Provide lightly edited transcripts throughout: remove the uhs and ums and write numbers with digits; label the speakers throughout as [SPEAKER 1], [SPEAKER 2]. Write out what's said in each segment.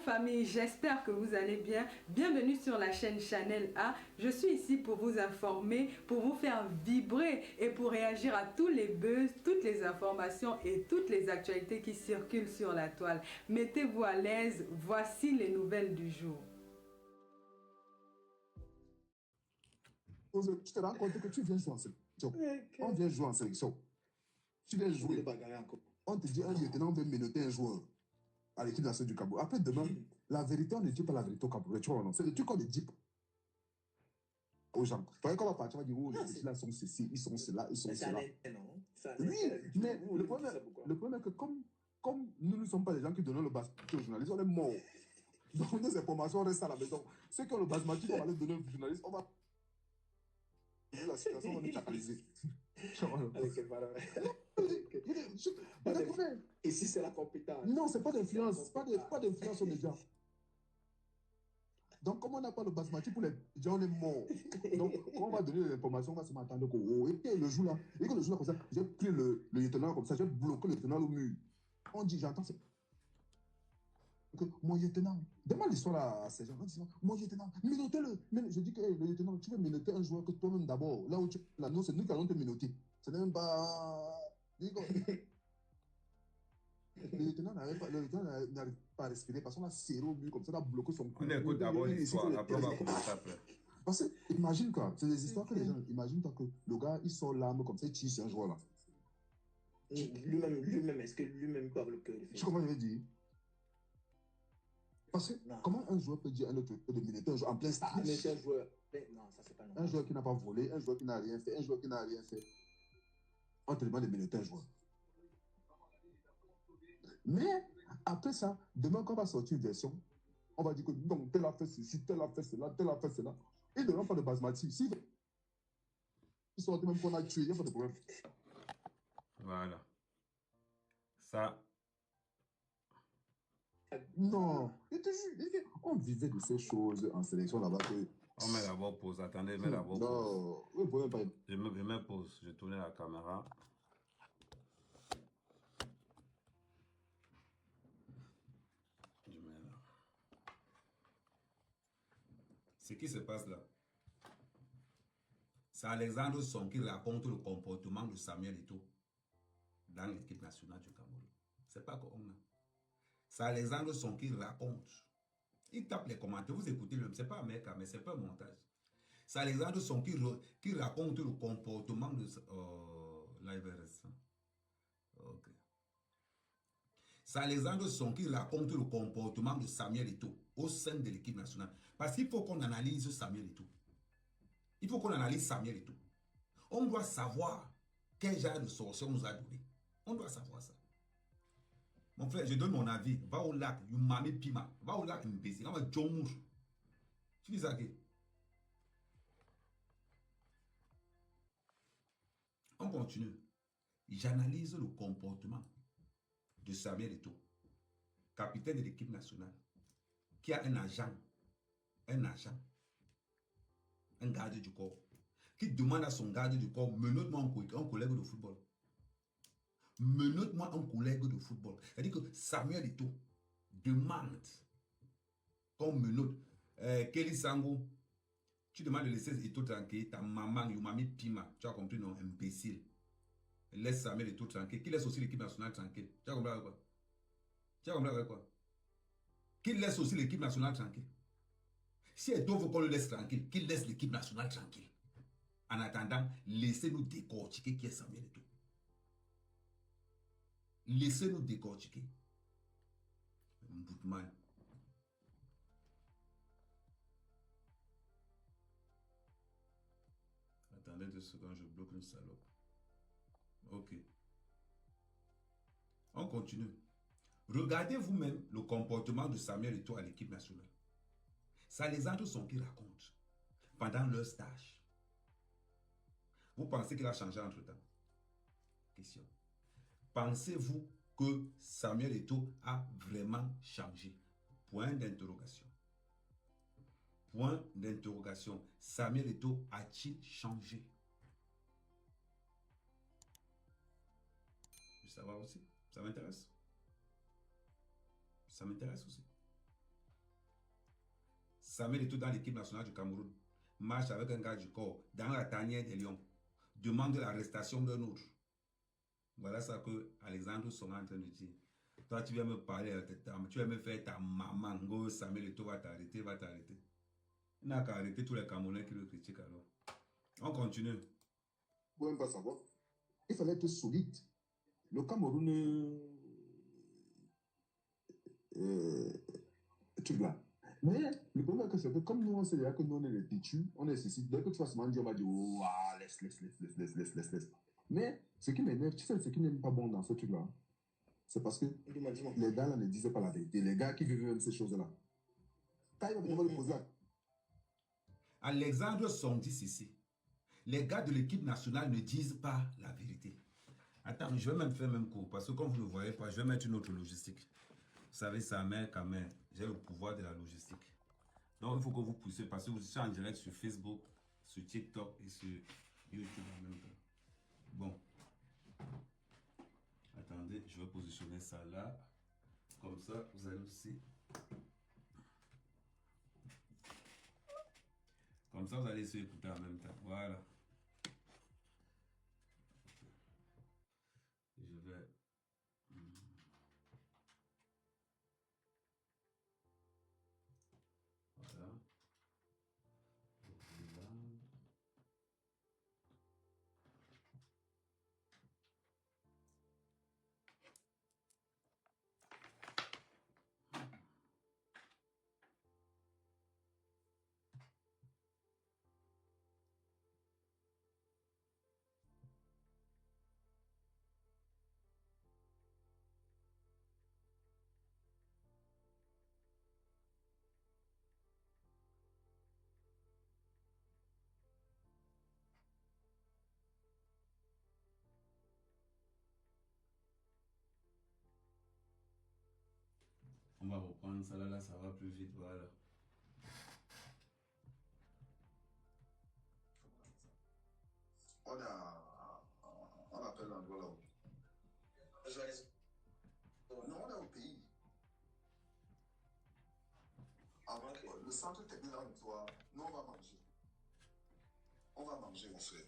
[SPEAKER 1] famille, j'espère que vous allez bien. Bienvenue sur la chaîne Channel A. Je suis ici pour vous informer, pour vous faire vibrer et pour réagir à tous les buzz, toutes les informations et toutes les actualités qui circulent sur la toile. Mettez-vous à l'aise, voici les nouvelles du jour.
[SPEAKER 2] Tu te rends compte que tu viens jouer en sélection. On vient jouer en sélection. Tu viens jouer. On te dit un lieutenant veut menotter un joueur à l'équipe nationale du Cameroun. Après, demain, la vérité, on ne dit pas la vérité au Cameroun. Tu vois, non? C'est le truc qu'on ne dit pas aux gens. Quand on va partir, on va dire, oh, les petits là sont ceci, ils sont cela, ils sont cela. Oui, mais le problème est que comme nous ne sommes pas des gens qui donnent le basket aux journalistes, on est morts. Donc, nos informations restent à la maison. Ceux qui ont le basmatique, on va les donner aux journalistes, on va la situation, on va les canaliser.
[SPEAKER 3] Et si c'est la compétence?
[SPEAKER 2] Non, c'est pas d'influence. Pas d'influence aux médias. Donc, comme on n'a pas le basmati pour les gens, on est mort. Donc, quand on va donner l'information, on va se m'attendre que, oh, et le jour là, comme ça, j'ai pris le lieutenant comme ça, j'ai bloqué le lieutenant au mur. On dit, j'entends, c'est que mon lieutenant, demande l'histoire à ces gens, on dit, mon lieutenant, minotez-le. Je dis que hey, le lieutenant, tu veux minoter un joueur que toi-même d'abord, là où tu là, non, c'est nous qui allons te minoter. Ce n'est même pas. Le lieutenant n'arrive pas à respirer parce qu'on a serré au mur comme ça, on a bloqué son cou.
[SPEAKER 4] On écoute d'abord l'histoire, après on va commencer après.
[SPEAKER 2] Parce que, imagine quoi, c'est des histoires que les gens, imagine toi que le gars, il sort l'arme comme ça, il tire sur un joueur là.
[SPEAKER 3] Lui-même, est-ce que lui-même peut avoir le cœur de faire?
[SPEAKER 2] Tu sais comment je veux dire? Parce que, comment un joueur peut dire à un autre de militer un joueur en plein stage?
[SPEAKER 3] Un joueur, non, ça c'est pas normal.
[SPEAKER 2] Un joueur qui n'a pas volé, un joueur qui n'a rien fait, un joueur qui n'a rien fait. On te demande de militer un joueur. Mais après ça, demain quand on va sortir une version, on va dire que donc tel a fait ceci, tel a fait cela, tel a fait cela. Ils ne donnent pas de basmati. Si ils sortent même qu'on a tué, il n'y a pas de problème.
[SPEAKER 4] Voilà. Ça.
[SPEAKER 2] Non, je te jure, on vivait de ces choses en sélection là-bas que.
[SPEAKER 4] On met d'abord pause, attendez, mets d'abord pause.
[SPEAKER 2] Non, oui, vous pas.
[SPEAKER 4] Je mets pause, je tourne la caméra. Je mets là. Ce qui se passe là, c'est Alexandre Son qui raconte le comportement de Samuel Eto'o dans l'équipe nationale du Cameroun. C'est pas qu'on a. C'est Alexandre Son qui raconte. Il tape les commentaires, vous écoutez le, c'est pas un mec, mais c'est pas un montage. C'est Alexandre Son qui raconte le comportement de l'IBRS. Ok. C'est Alexandre Son qui raconte le comportement de Samuel Eto'o au sein de l'équipe nationale. Parce qu'il faut qu'on analyse Samuel Eto'o. Il faut qu'on analyse Samuel Eto'o. On doit savoir quel genre de sorcier on nous a donné. On doit savoir ça. Mon frère, je donne mon avis. Va au lac, Yumami Pima. Va au lac Mbesi. Va au Djomour. Tu dis ça que? On continue. J'analyse le comportement de Samuel Eto'o, capitaine de l'équipe nationale, qui a un agent, un garde du corps, qui demande à son garde du corps, menote-moi un collègue de football. Menote-moi un collègue de football. C'est-à-dire que Samuel Eto'o demande qu'on menote. Kelly Sango, tu demandes de laisser Eto'o tranquille, ta maman, Yumami Pima, tu as compris, non, imbécile. Laisse Samuel Eto'o tranquille, qui laisse aussi l'équipe nationale tranquille. Tu as compris avec quoi? Tu as compris avec quoi? Qui laisse aussi l'équipe nationale tranquille. Si Eto'o veut qu'on le laisse tranquille, qu'il laisse l'équipe nationale tranquille. En attendant, laissez-nous décortiquer qui est Samuel Eto'o. Laissez-nous décortiquer. Mboutman. Attendez 2 secondes, je bloque une salope. Ok. On continue. Regardez vous-même le comportement de Samuel Eto'o à l'équipe nationale. Ça, les autres sont qui racontent pendant leur stage. Vous pensez qu'il a changé entre-temps? Question. Pensez-vous que Samuel Eto'o a vraiment changé? Point d'interrogation. Point d'interrogation. Samuel Eto'o a-t-il changé? Je veux savoir aussi. Ça m'intéresse. Ça m'intéresse aussi. Samuel Eto'o dans l'équipe nationale du Cameroun marche avec un gars du corps dans la tanière des Lions, demande l'arrestation d'un autre. Voilà ça que Alexandre Song est en train de dire. Toi, tu viens me parler, tu viens me faire ta maman, go, Samuel Eto'o va t'arrêter, va t'arrêter. Il n'a qu'à arrêter tous les Camerounais qui le critiquent alors. On continue.
[SPEAKER 2] Vous pouvez même pas savoir. Il fallait être solide. Le Cameroun, tu vois. Mais le problème, c'est que comme nous, on sait déjà que nous, on est les têtus, on est ceci. Dès que tu vas se manger, on va dire, oh, laisse. Mais ce qui m'énerve, tu sais, ce qui n'est pas bon dans ce truc-là, c'est parce que les gars là ne disaient pas la vérité. Les gars qui vivaient même ces choses-là. Quand il va venir me poser la...
[SPEAKER 4] Alexandre Song dit ceci. Les gars de l'équipe nationale ne disent pas la vérité. Attends, je vais même faire même cours parce que comme vous ne le voyez pas, je vais mettre une autre logistique. Vous savez, sa mère, quand même, j'ai le pouvoir de la logistique. Donc, il faut que vous poussiez parce que vous êtes en direct sur Facebook, sur TikTok et sur YouTube en même temps. Bon. Attendez, je vais positionner ça là. Comme ça, vous allez aussi... Comme ça, vous allez se écouter en même temps. Voilà. Je vais... Voilà. On va reprendre ça là, ça va plus vite, voilà.
[SPEAKER 2] On appelle l'endroit là-haut. Non, on est au pays. Avant que le centre technique là, nous on va manger. On va manger, mon frère.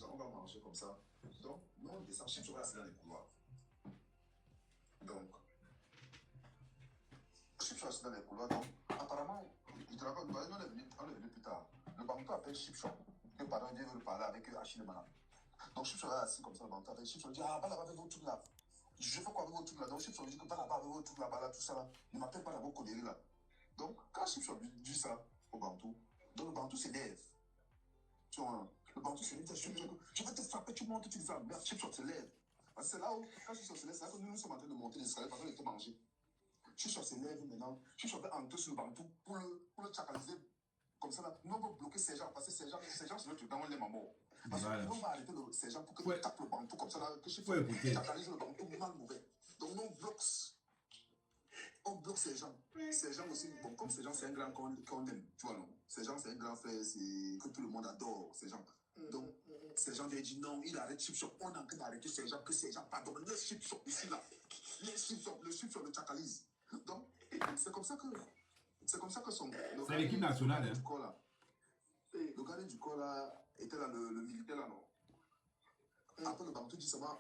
[SPEAKER 2] On va manger comme ça. Donc, nous on descend, je suis assis dans les couloirs. Donc, je suis assis dans les couloirs. Donc, apparemment, il te rappelle, on est venu plus tard. Le banquier appelle Chipchon. Le patron vient veut parler avec Achille Mana. Donc, Chipchon est assis comme ça, le banquier appelle Chipchon. Il dit, ah, va là-bas avec vos trucs là. Je fais quoi avec vos trucs là? Donc, Chipchon dit que va là-bas avec vos trucs là, tout ça là. Ne m'appelle pas d'abord Koderi là. Donc, quand Chipchon dit ça au Bantou, donc le Bantou s'élève. Tu vois, le Bantou s'élève, je vais te frapper, tu montes, tu dis ça. Merde, Chipchon se lève. Parce que c'est là où, quand Chipchon se lève, c'est là que nous sommes en train de monter l'escalier parce qu'on était mangé. Chipchon se lève maintenant. Chipchon va entrer sur le Bantou pour le tchakaliser. Comme ça, là, nous on va bloquer ces gens parce que ces gens c'est notre dans les mamans. Parce que nous on va arrêter ces gens pour que nous tapent le Bantou comme ça, là, que Chipchon tchakalise le Bantou mal mauvais. Donc nous on bloque ces gens. Ces gens aussi, bon, comme ces gens, c'est un grand qu'on aime, tu vois, non? Ces gens, c'est un grand frère, c'est que tout le monde adore, ces gens. Donc, ces gens disent non, il arrête Chipchon. On est en train d'arrêter ces gens, que ces gens pardonnent. Les Chipchon ici, là. Les Chipchon, le Chipchon le tchakalise. Donc, c'est comme ça que son...
[SPEAKER 4] C'est l'équipe nationale, hein?
[SPEAKER 2] Le gardien du corps, là, était là, le militaire, là, non? Après, le Bantou dit seulement,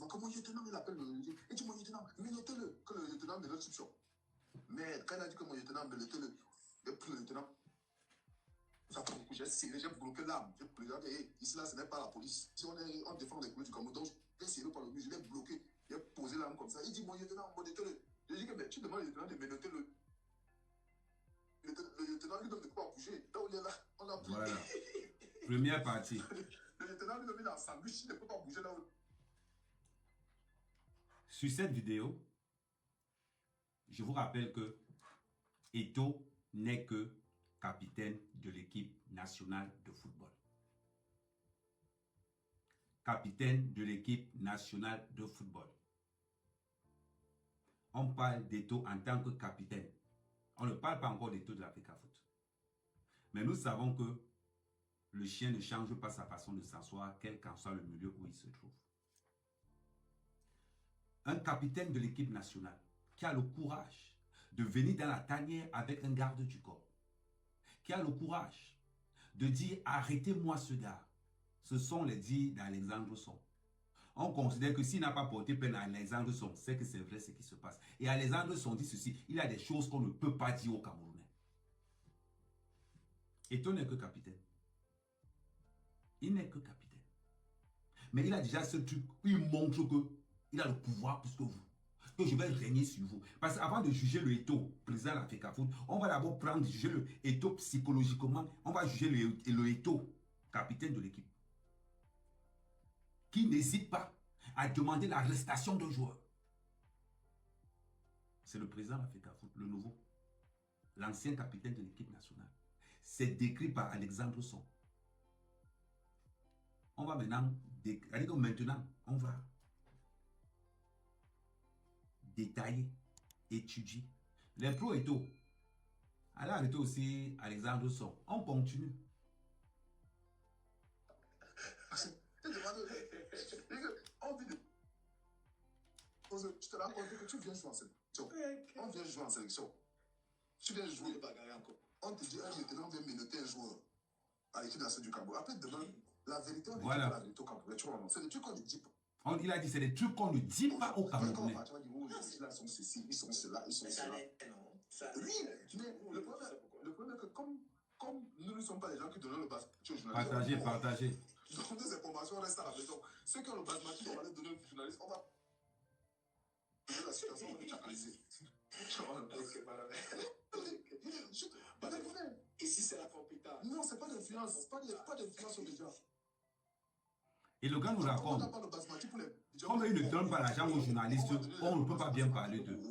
[SPEAKER 2] comment le lieutenant, il appelle il dit, mon lieutenant, minotez-le, que le lieutenant me le Chipchon. Mais quand il a dit que mon lieutenant me le plus le lieutenant, ça fait beaucoup, j'ai serré, j'ai bloqué l'arme, j'ai pleuré, ici là, ce n'est pas la police. Si on défend les couleurs du Cameroun, donc j'ai serré par le mur, je l'ai bloqué, j'ai posé l'arme comme ça. Il dit, mon lieutenant, menotez-le. Je dis que, mais tu demandes au lieutenant de menoter-le. Le lieutenant lui-même ne peut pas bouger. Là où il est là, on a pris.
[SPEAKER 4] Voilà. Première partie.
[SPEAKER 2] Le lieutenant lui-même il est en sandwich, il ne peut pas bouger là où.
[SPEAKER 4] Sur cette vidéo, je vous rappelle que Eto'o n'est que capitaine de l'équipe nationale de football. Capitaine de l'équipe nationale de football. On parle d'Eto'o en tant que capitaine. On ne parle pas encore d'Eto'o de l'Africa Foot. Mais nous savons que le chien ne change pas sa façon de s'asseoir, quel qu'en soit le milieu où il se trouve. Un capitaine de l'équipe nationale qui a le courage de venir dans la tanière avec un garde du corps qui a le courage de dire arrêtez-moi ce gars. Ce sont les dits d'Alexandre Son. On considère que s'il n'a pas porté peine à Alexandre Son, c'est que c'est vrai ce qui se passe. Et Alexandre Son dit ceci, il y a des choses qu'on ne peut pas dire aux Camerounais. Eto'o n'est que capitaine. Il n'est que capitaine. Mais il a déjà ce truc, il montre qu'il a le pouvoir plus que vous. Que je vais régner sur vous. Parce qu'avant de juger le Eto'o, président de la FECAFOOT, on va d'abord prendre, juger le Eto'o psychologiquement. On va juger le Eto'o, capitaine de l'équipe, qui n'hésite pas à demander l'arrestation d'un joueur. C'est le président de la FECAFOOT, le nouveau. L'ancien capitaine de l'équipe nationale. C'est décrit par Alexandre Son. On va maintenant, on va détailler, étudier. Les pros et tout. Allez arrêter aussi Alexandre Son. On continue.
[SPEAKER 2] Tu te rends compte que tu viens jouer en sélection. On vient jouer en sélection. Tu viens jouer. On te dit, maintenant, on vient menotter un joueur à l'équipe nationale du Cameroun. Après, demain, la vérité, on dit
[SPEAKER 4] voilà.
[SPEAKER 2] la vérité au Cameroun. Tu vois, c'est des trucs qu'on ne dit pas.
[SPEAKER 4] Il a dit, c'est des trucs qu'on ne dit pas aux Camerounais.
[SPEAKER 2] Tu vas dire, oh, ils sont ceci, ils sont cela, ils sont cela. Oui, mais le problème est que comme nous ne sommes pas les gens qui donnent le basket aux journalistes.
[SPEAKER 4] Partagez.
[SPEAKER 2] Donc, des informations restent à la maison. Ceux qui ont le basket, on va les donner aux journalistes. On va donner la situation, on va les chacaliser.
[SPEAKER 3] Ici, c'est la compétence.
[SPEAKER 2] Non, c'est pas d'influence. Pas d'influence aux médias.
[SPEAKER 4] Et le gars nous raconte, comme il ne donne pas l'argent aux journalistes, on ne peut pas bien parler d'eux.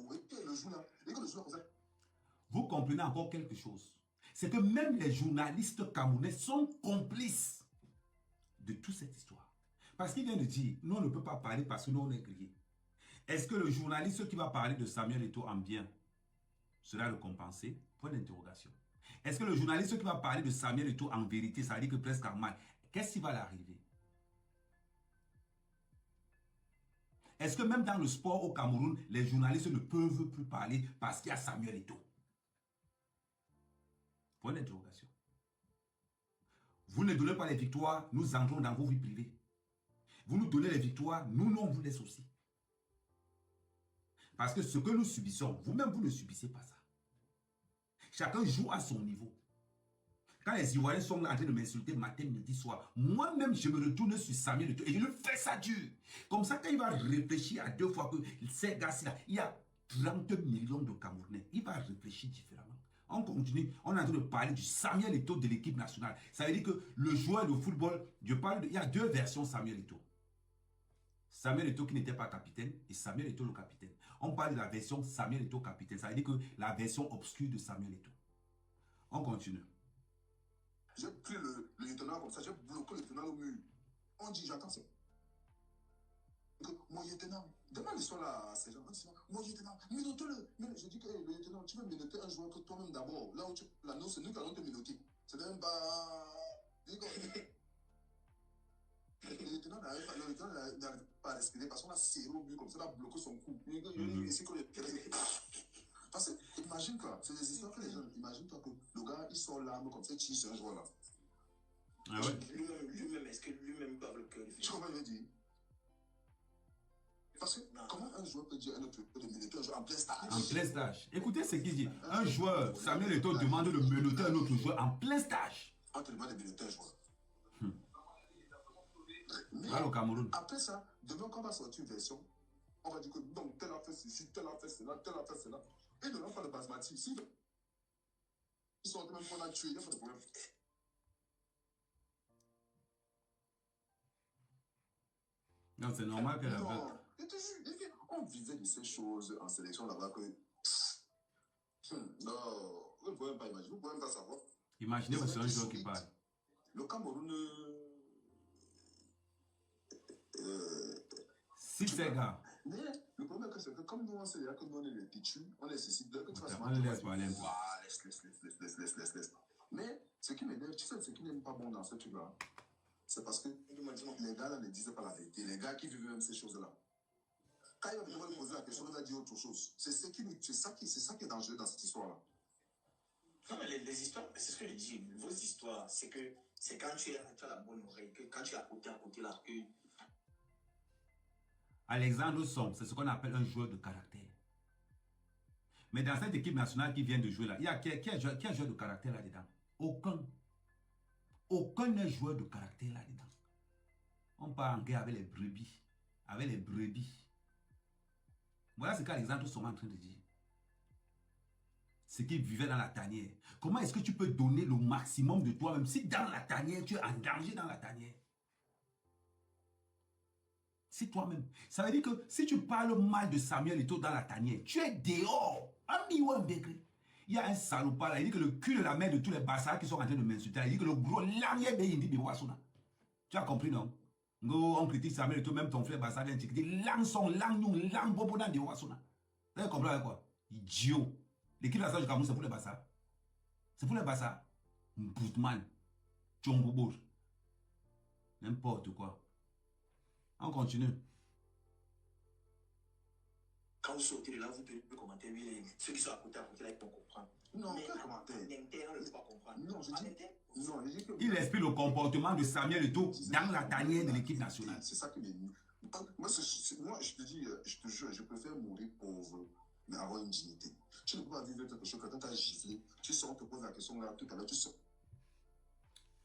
[SPEAKER 4] Vous comprenez encore quelque chose? C'est que même les journalistes camerounais sont complices de toute cette histoire. Parce qu'il vient de dire, nous on ne peut pas parler parce que nous on est grillés. Est-ce que le journaliste qui va parler de Samuel Eto'o en bien sera récompensé? Point d'interrogation. Est-ce que le journaliste qui va parler de Samuel Eto'o en vérité, ça veut dire que presque en mal, qu'est-ce qui va l'arriver? Est-ce que même dans le sport au Cameroun, les journalistes ne peuvent plus parler parce qu'il y a Samuel Eto'o? Point d'interrogation. Vous ne donnez pas les victoires, nous entrons dans vos vies privées. Vous nous donnez les victoires, nous on vous laisse aussi. Parce que ce que nous subissons, vous-même, vous ne subissez pas ça. Chacun joue à son niveau. Quand les Ivoiriens sont en train de m'insulter matin, midi, soir, moi-même, je me retourne sur Samuel Eto'o et je le fais ça dur. Comme ça, quand il va réfléchir à deux fois que ces gars-là, il y a 30 millions de Camerounais, il va réfléchir différemment. On continue, on est en train de parler du Samuel Eto'o de l'équipe nationale. Ça veut dire que le joueur de football, il y a deux versions Samuel Eto'o. Samuel Eto'o qui n'était pas capitaine et Samuel Eto'o le capitaine. On parle de la version Samuel Eto'o capitaine. Ça veut dire que la version obscure de Samuel Eto'o. On continue.
[SPEAKER 2] J'ai pris le lieutenant comme ça, j'ai bloqué le lieutenant au mur. On dit, j'attends ça. Mon lieutenant, demande l'histoire là à ces gens. Mon lieutenant, menote-le. Je dis que le lieutenant, tu veux menoter un joueur que toi-même d'abord. Là où tu l'annonces, c'est nous qui allons te menoter. C'est même pas. Le lieutenant n'arrive pas à respirer parce qu'on a serré au mur comme ça, on a bloqué son cou. Parce que, imagine-toi, c'est des histoires que les gens, imagine-toi que le gars, il sort l'arme comme ça, il tire sur un joueur là.
[SPEAKER 4] Ah ouais?
[SPEAKER 3] Lui-même, est-ce que lui-même parle le cœur?
[SPEAKER 2] Tu comprends ce que je veux dire? Parce que, comment un joueur peut dire à un autre joueur de menoter un joueur en plein stage?
[SPEAKER 4] En plein stage. Écoutez ce qu'il dit. Un joueur, Samuel Eto'o demande de menoter un autre joueur en plein stage.
[SPEAKER 2] On te demande de menoter un joueur. Mais
[SPEAKER 4] Voilà au Cameroun.
[SPEAKER 2] après ça, demain, quand on va sortir une version, on va dire que non, tel a fait ceci, tel a fait cela, tel a fait cela. Et de l'enfant de Basmati, si ils sont même qu'on a tué, il n'y a pas de problème.
[SPEAKER 4] Non, c'est normal qu'elle a
[SPEAKER 2] Non, on vivait de ces choses en sélection là-bas que. Non, vous ne pouvez même pas imaginer, vous ne pouvez même pas savoir.
[SPEAKER 4] Imaginez que c'est un joueur qui parle.
[SPEAKER 2] Le Cameroun.
[SPEAKER 4] Si ces gars.
[SPEAKER 2] Mais le problème c'est que comme nous on sait que nous on est les têtus, on nécessite que tu fasses
[SPEAKER 4] On les laisse parler un peu.
[SPEAKER 2] Laisse. Mais ce qui m'énerve, tu sais, ce qui n'est pas bon dans ce truc-là, c'est parce que les gars là ne disaient pas la vérité. Les gars qui vivent même ces choses-là. Quand il va me poser la question, il va dire autre chose. C'est ça qui est dangereux dans cette histoire-là.
[SPEAKER 3] Non, mais les histoires, c'est ce que je dis. Vos histoires, c'est que c'est quand tu as la bonne oreille, que quand tu es à côté là, que.
[SPEAKER 4] Alexandre Song, c'est ce qu'on appelle un joueur de caractère. Mais dans cette équipe nationale qui vient de jouer là, il y a qui est joueur de caractère là-dedans? Aucun. Aucun n'est joueur de caractère là-dedans. On part en guerre avec les brebis. Avec les brebis. Voilà ce qu'Alexandre Song est en train de dire. Ce qui vivait dans la tanière. Comment est-ce que tu peux donner le maximum de toi-même si dans la tanière, tu es en danger dans la tanière? C'est toi-même. Ça veut dire que si tu parles mal de Samuel Eto'o dans la tanière, tu es dehors. Il y a un salopard là, il dit que le cul de la mère de tous les bastards qui sont en train de m'insulter, il dit que le gros langue béni de Wasuna. Tu as compris, non? On critique Samuel Eto'o, même ton frère bastard vient te dire lang son, lang nous, lang bobonan de Wasuna. Vous avez compris avec quoi? Idiot. L'équipe nationale du Cameroun, c'est pour les bastards. C'est pour les bastards. Boutman. Tchombobour. N'importe quoi. On continue.
[SPEAKER 3] Quand vous sortez de là, vous pouvez commenter. Ceux qui sont à côté, là, ils vont comprendre.
[SPEAKER 2] Non,
[SPEAKER 3] mais
[SPEAKER 2] quel commentaire?
[SPEAKER 3] En interne, ils ne vont pas comprendre.
[SPEAKER 2] Non, je dis que...
[SPEAKER 4] Il explique le comportement de Samuel Eto'o dans la tanière de l'équipe nationale.
[SPEAKER 2] C'est ça qui m'est venu. Moi, je te dis, je te jure, je préfère mourir pauvre, mais avoir une dignité. Tu ne peux pas vivre quelque chose, quand tu as giflé, tu sors, on te pose la question là, tout à l'heure, tu sors.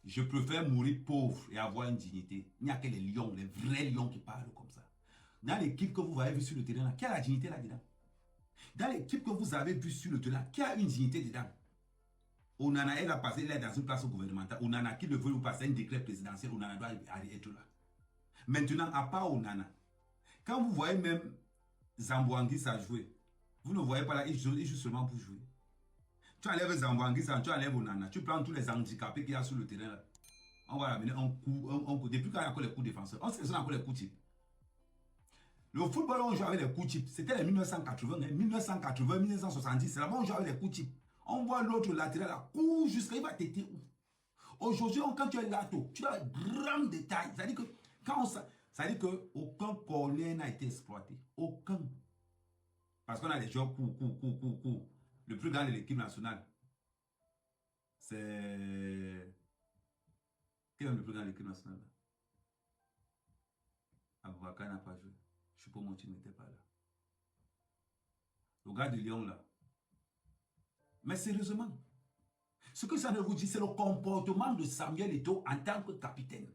[SPEAKER 4] Je préfère mourir pauvre et avoir une dignité. Il n'y a que les lions, les vrais lions qui parlent comme ça. Dans l'équipe que vous avez vue sur le terrain, qui a la dignité là-dedans? Dans l'équipe que vous avez vue sur le terrain, qui a une dignité dedans? Onana, elle a passé, elle est dans une place gouvernementale. Onana, qui ne veut passer un décret présidentiel, Onana doit être là. Maintenant, à part Onana, quand vous voyez même Zambouanguissa jouer, vous ne voyez pas là, il joue seulement pour jouer. Tu enlèves Zambouanguissa, tu enlèves Onana, tu prends tous les handicapés qu'il y a sur le terrain là. On va ramener un coup. Depuis quand il y a encore les coups défenseurs, on sélectionne encore les coups types. Le football, on joue avec les coups types. C'était les 1980, 1980, 1970. C'est là-bas on joue avec les coups types. On voit l'autre latéral là, court jusqu'à, il va t'aider où? Aujourd'hui, quand tu es là, tu as un grand détail. C'est-à-dire que ça dit qu'aucun corner n'a été exploité. Aucun. Parce qu'on a des joueurs courts. Le plus grand de l'équipe nationale, c'est... Quel est le plus grand de l'équipe nationale? Aboubakar n'a pas joué. Choupo-Moting n'était pas là. Le gars de Lyon là. Mais sérieusement, ce que ça ne vous dit, c'est le comportement de Samuel Eto'o en tant que capitaine.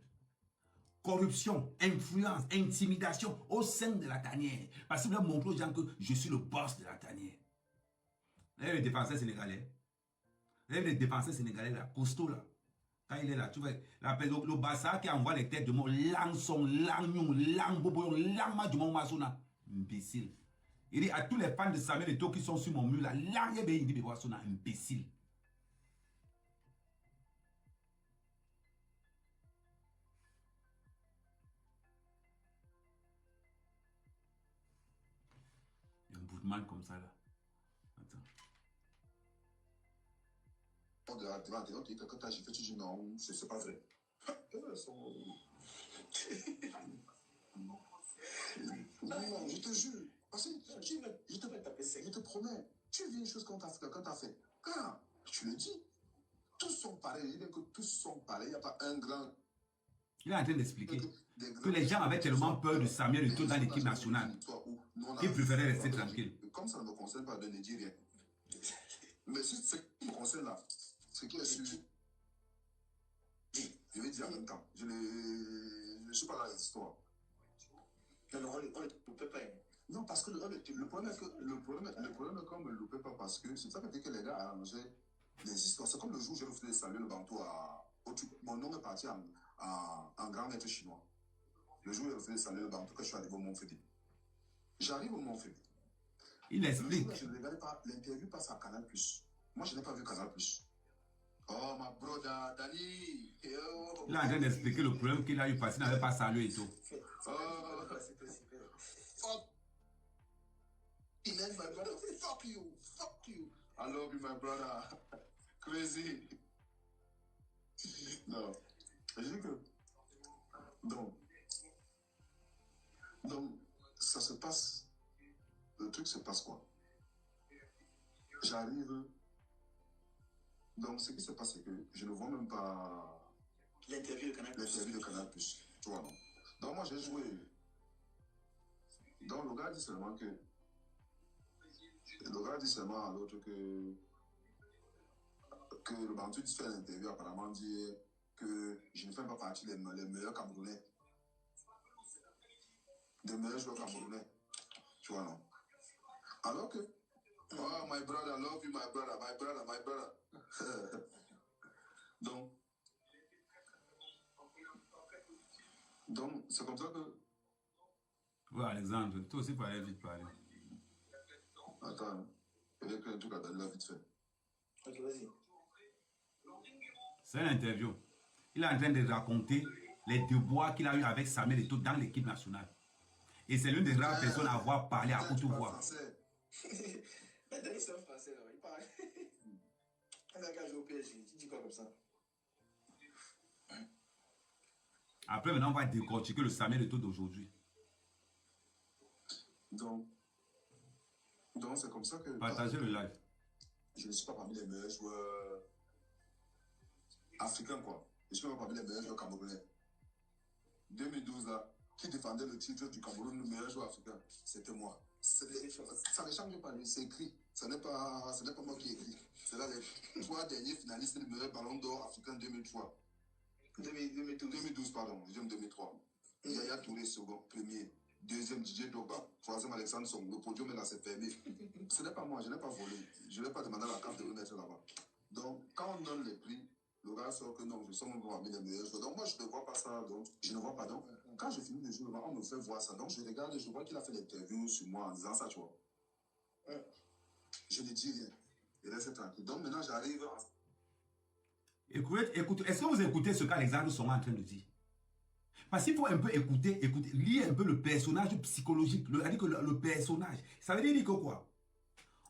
[SPEAKER 4] Corruption, influence, intimidation au sein de la tanière. Parce qu'il a montré aux gens que je suis le boss de la tanière. Vous avez les défenseurs sénégalais. Vous avez les défenseurs sénégalais là, costaud là. Quand il est là, tu vois, le Bassa qui envoie les têtes de mon Langson, Langnon, Langboboyon, Langmadjumon Masona. Imbécile. Il dit à tous les fans de Samuel Eto'o qui sont sur mon mur là, Langebe, il dit, imbécile. Il y a un bout de mal comme ça là. Attends.
[SPEAKER 2] Quand tu as giflé, tu dis non, c'est pas vrai. Non, je te jure. Parce que je te promets, tu vis une chose quand tu as fait. Ah, tu le dis. Tous sont pareils. Il dit que tous sont pareils. Il n'y a pas un grand.
[SPEAKER 4] Il est en train d'expliquer que les gens avaient tellement peur de Samuel Eto'o dans l'équipe nationale qu'ils préféraient rester tranquilles.
[SPEAKER 2] Comme ça ne me concerne pas, de ne dire rien. Mais si ce qui me concerne là, ce qui est sûr, je vais dire en même temps. Je ne suis pas dans l'histoire.
[SPEAKER 3] Non, on ne peut pas.
[SPEAKER 2] Non, parce que le problème est qu'on ne le peut pas parce que c'est ça qui fait que les gars arrangeaient les histoires. C'est comme le jour où j'ai refusé de saluer le bantou à. Mon nom est parti en grand maître chinois. Le jour où j'ai refusé de saluer le bantou, que je suis arrivé au Mont-Fédé. J'arrive au Mont-Fédé.
[SPEAKER 4] Il explique.
[SPEAKER 2] Je ne regardais pas, l'interview passe à Canal+. Moi, je n'ai pas vu Canal+. Oh, ma brother, Dani.
[SPEAKER 4] Il est en train d'expliquer le problème qu'il a eu parce qu'il n'avait pas salué Eto'o.
[SPEAKER 2] Fuck. My brother, fuck you. I love you, my brother. Crazy. Non. Je dis que. Donc, ça se passe. Le truc se passe quoi? J'arrive Donc, ce qui se passe, c'est que je ne vois même pas
[SPEAKER 3] L'interview de Canal+.
[SPEAKER 2] l'interview de Canal+. Tu vois, non? Donc, moi, j'ai joué. Donc, le gars dit seulement que. Le gars dit seulement à l'autre que le Bantu fait l'interview, apparemment, dit que je ne fais pas partie des meilleurs Camerounais. Des meilleurs joueurs camerounais. Tu vois, non? Alors que. Oh, my brother, I love you, my brother, my brother, my brother. Donc, c'est comme ça que.
[SPEAKER 4] Ouais, Alexandre, toi aussi, il fallait vite parler.
[SPEAKER 2] Attends, il y a un truc à donner là vite fait.
[SPEAKER 3] Ok, vas-y.
[SPEAKER 4] C'est une interview. Il est en train de raconter les déboires qu'il a eu avec Samuel Eto'o dans l'équipe nationale. Et c'est l'une des rares personnes à avoir parlé à haute voix.
[SPEAKER 3] Maintenant, c'est un français, là. Il parle. Un gars qui a joué au PSG, tu dis quoi comme ça?
[SPEAKER 4] Après, maintenant, on va décortiquer le Samuel Eto'o d'aujourd'hui.
[SPEAKER 2] Donc, c'est comme ça que.
[SPEAKER 4] Partagez le live.
[SPEAKER 2] Je ne suis pas parmi les meilleurs joueurs africains, quoi. Je ne suis pas parmi les meilleurs joueurs camerounais. 2012, là, qui défendait le titre du Cameroun, le meilleur joueur africain, c'était moi. Ça ne change pas, c'est écrit. Ce n'est pas moi qui écris. C'est là les 3 derniers finalistes du meilleur ballon d'or africain 2003. 2012, pardon, deuxième 2003. Yaya Touré, second, premier. Deuxième, Didier Drogba. Troisième, Alexandre Song. Le podium est là, c'est fermé. Ce n'est pas moi, je n'ai pas volé. Je n'ai pas demandé à la carte de le mettre là-bas. Donc, quand on donne les prix, le gars sort que non, je suis même parmi les meilleurs joueurs. Donc, moi, je ne vois pas ça. Donc, je ne vois pas. Donc, quand je finis le jeu, on me fait voir ça. Donc, je regarde et je vois qu'il a fait l'interview sur moi en disant ça, tu vois. Je ne dis rien. Il reste tranquille. Donc, maintenant, j'arrive à...
[SPEAKER 4] Écoutez, est-ce que vous écoutez ce qu'Alexandre Song est en train de dire? Parce qu'il faut un peu écouter, lire un peu le personnage psychologique, le personnage. Ça veut dire que quoi?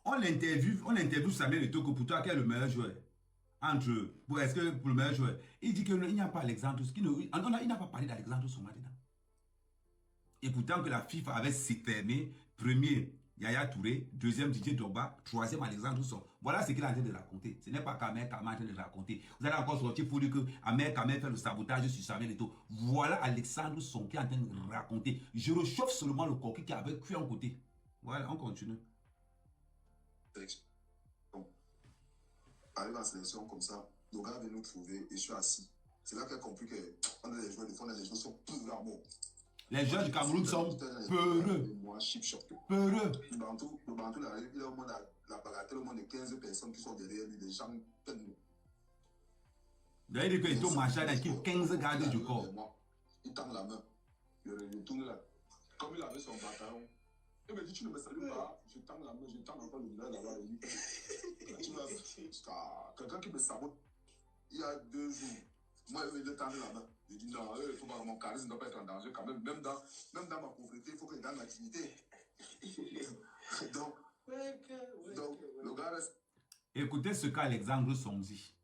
[SPEAKER 4] On interviewe Samuel Eto'o que pour toi, quel est le meilleur joueur? Est-ce que pour le meilleur joueur? Il dit qu'il n'y a pas Alexandre, il n'a pas parlé d'Alexandre Song dedans. Et pourtant que la FIFA avait citerné, premier, Yaya Touré, deuxième Didier Drogba, troisième Alexandre Song. Voilà ce qu'il est en train de raconter. Ce n'est pas qu'Ahmed Kamel est en train de raconter. Vous allez encore sortir pour dire que Ahmed Kamel fait le sabotage sur Samuel Eto'o. Voilà Alexandre Song qui est en train de raconter. Je réchauffe seulement le coquille qui avait cuit en côté. Voilà, on continue.
[SPEAKER 2] Bon. Arrive en sélection comme ça, le gars vient nous trouver et je suis assis. C'est là qu'il a compris qu'on a les joueurs de fond, les joueurs sont peu à mort.
[SPEAKER 4] Les joueurs du Cameroun sont peureux. Peureux.
[SPEAKER 2] Le Bantou, il a au moins la bagatelle, au moins de 15 personnes qui sont derrière lui, des gens peine.
[SPEAKER 4] D'ailleurs, il dit qu'il marche dans l'équipe 15 gardes du corps.
[SPEAKER 2] Il tend la main. Il tourne là. Comme il avait son bataillon. Il me dit, tu ne me salues pas. Je tends la main, je tends encore le village là-bas. Quelqu'un qui me sabote. Il y a 2 jours. Moi, il me tend la main. Je dis non, il faut pas, mon charisme ne doit pas être en danger quand même. Même dans ma pauvreté, il faut que je gagne ma dignité. donc, le gars reste.
[SPEAKER 4] Écoutez ce qu'Alexandre Song dit.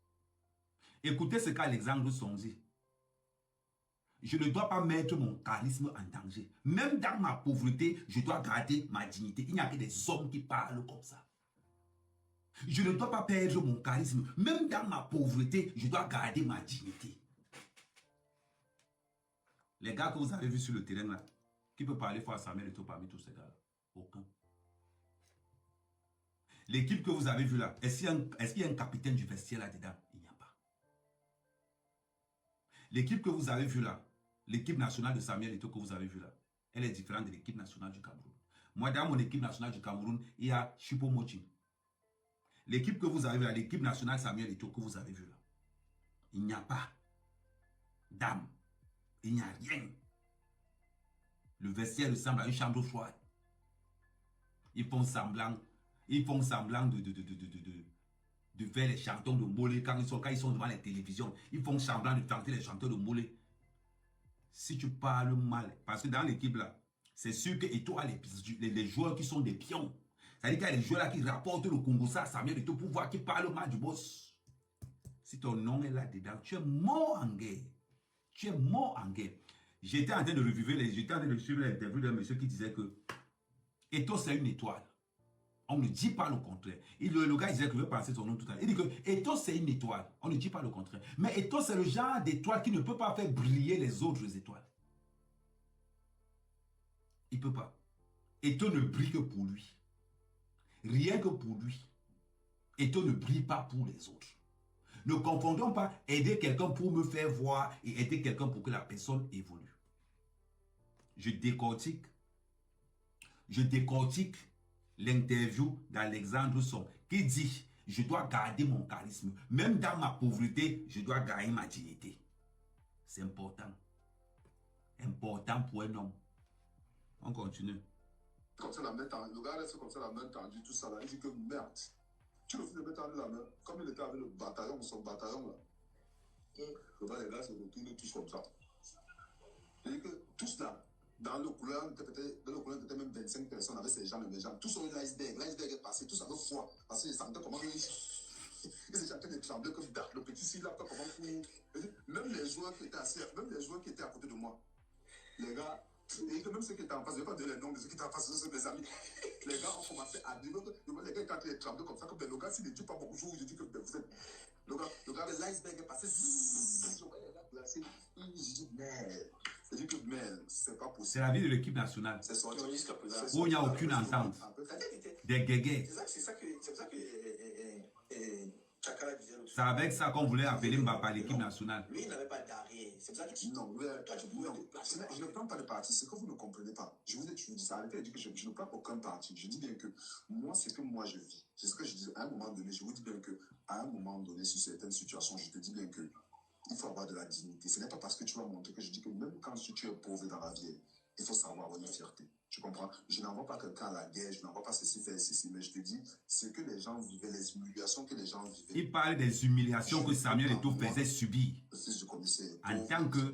[SPEAKER 4] Écoutez ce qu'Alexandre Song dit. Je ne dois pas mettre mon charisme en danger. Même dans ma pauvreté, je dois garder ma dignité. Il n'y a que des hommes qui parlent comme ça. Je ne dois pas perdre mon charisme. Même dans ma pauvreté, je dois garder ma dignité. Les gars que vous avez vus sur le terrain là, qui peut parler face à Samuel Eto'o parmi tous ces gars-là? Aucun. L'équipe que vous avez vue là, est-ce qu'il y a un capitaine du vestiaire là-dedans? Il n'y a pas. L'équipe que vous avez vue là, l'équipe nationale de Samuel Eto'o que vous avez vue là, elle est différente de l'équipe nationale du Cameroun. Moi, dans mon équipe nationale du Cameroun, il y a Choupo-Moting. L'équipe que vous avez vue là, l'équipe nationale Samuel Eto'o que vous avez vue là, il n'y a pas d'âme. Il n'y a rien. Le vestiaire ressemble à une chambre froide. Ils font semblant de faire les chanteurs de Molé quand ils sont devant les télévisions. Ils font semblant de chanter les chanteurs de Molé. Si tu parles mal, parce que dans l'équipe là, c'est sûr que Eto'o a les joueurs qui sont des pions. C'est-à-dire qu'il y a les joueurs là qui rapportent le Congo ça, Samuel Eto'o pour voir qui parle mal du boss. Si ton nom est là-dedans, tu es mort en guerre. Tu es mort en guerre. J'étais en train de suivre l'interview d'un monsieur qui disait que Eto'o c'est une étoile. On ne dit pas le contraire. Le gars disait que je vais passer son nom tout à l'heure. Il dit que Ethos, c'est une étoile. On ne dit pas le contraire. Mais Ethos, c'est le genre d'étoile qui ne peut pas faire briller les autres étoiles. Il ne peut pas. Ethos ne brille que pour lui. Rien que pour lui. Ethos ne brille pas pour les autres. Ne confondons pas aider quelqu'un pour me faire voir et aider quelqu'un pour que la personne évolue. Je décortique l'interview d'Alexandre Son qui dit « Je dois garder mon charisme. Même dans ma pauvreté, je dois gagner ma dignité. » C'est important. Important pour un homme. On continue.
[SPEAKER 2] Comme ça, la main tendue. Le gars reste comme ça, la main tendue, tout ça là. Il dit que merde. Tu le fais de mettre tendre la main, comme il était avec le bataillon, son bataillon là. Le gars, les gars se retournent tous comme ça. C'est-à-dire que tous là, dans le couloir, peut-être même 25 personnes avec ces gens, les gens, tous ont eu l'iceberg. L'iceberg est passé, tous avaient froid. Parce qu'ils sentaient comment ils étaient en train de trembler comme Dark. Le petit s'il a pas comment même les joueurs qui étaient assis, même les joueurs qui étaient à côté de moi, les gars. Et que même ceux qui étaient en face, je ne vais pas dire les noms de ceux qui étaient en face, ce sont mes amis. Les gars ont commencé à dire, les gars, quand ils tremblent comme ça, comme le gars, s'il ne dit pas beaucoup de jours, je dis que vous êtes. Le gars, l'iceberg est passé, je vois les gars glacés. Je dis, merde. Je dis que merde, c'est pas possible.
[SPEAKER 4] C'est la vie de l'équipe nationale.
[SPEAKER 3] C'est sorti jusqu'à présent.
[SPEAKER 4] Où il n'y a aucune entente. Des guégués.
[SPEAKER 3] C'est ça que Chakala disait.
[SPEAKER 4] C'est avec ça qu'on voulait appeler Mbappa l'équipe nationale.
[SPEAKER 3] Lui, il n'avait pas d'arrière. C'est ça que tu dis. Non, toi, tu pouvais déplacer.
[SPEAKER 2] Je ne prends pas de parti, c'est que vous ne comprenez pas. Je vous dis ça, arrêtez de dire que je ne prends aucun parti. Je dis bien que moi, c'est que moi je vis. C'est ce que je dis à un moment donné. Je vous dis bien que à un moment donné, sur certaines situations, je te dis bien que il faut avoir de la dignité. Ce n'est pas parce que tu vas montrer que je dis que même quand tu es pauvre dans la vie, il faut savoir avoir une fierté. Tu comprends? Je n'envoie pas quelqu'un à la guerre, je n'envoie pas ceci, faire ceci, mais je te dis, c'est que les gens vivaient, les humiliations que les gens vivaient.
[SPEAKER 4] Il parle des humiliations que Samuel Eto'o faisait subir en tant que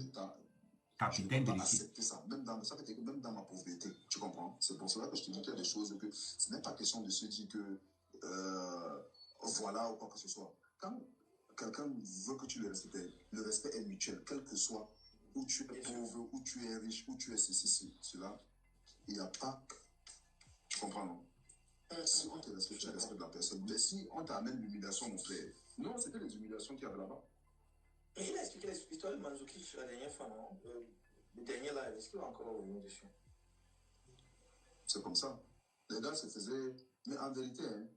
[SPEAKER 4] capitaine de l'équipe.
[SPEAKER 2] Même dans ma pauvreté, tu comprends? C'est pour cela que je te dis qu'il y a des choses que ce n'est pas question de se dire que voilà ou quoi que ce soit. Quand quelqu'un veut que tu le respect est mutuel, quel que soit où tu es pauvre, où tu es riche, où tu es ceci, cela. Il n'y a pas. Tu comprends, non? Si on te respecte, tu respectes la personne. Mais si on t'amène l'humiliation, mon frère. Non, c'était les humiliations qu'il y avait là-bas.
[SPEAKER 3] Et il a expliqué l'histoire de Mandzukic la dernière fois, non? Le dernier là, est-ce qu'il va encore revenir dessus?
[SPEAKER 2] C'est comme ça. Les gars se faisaient. Mais en vérité, hein,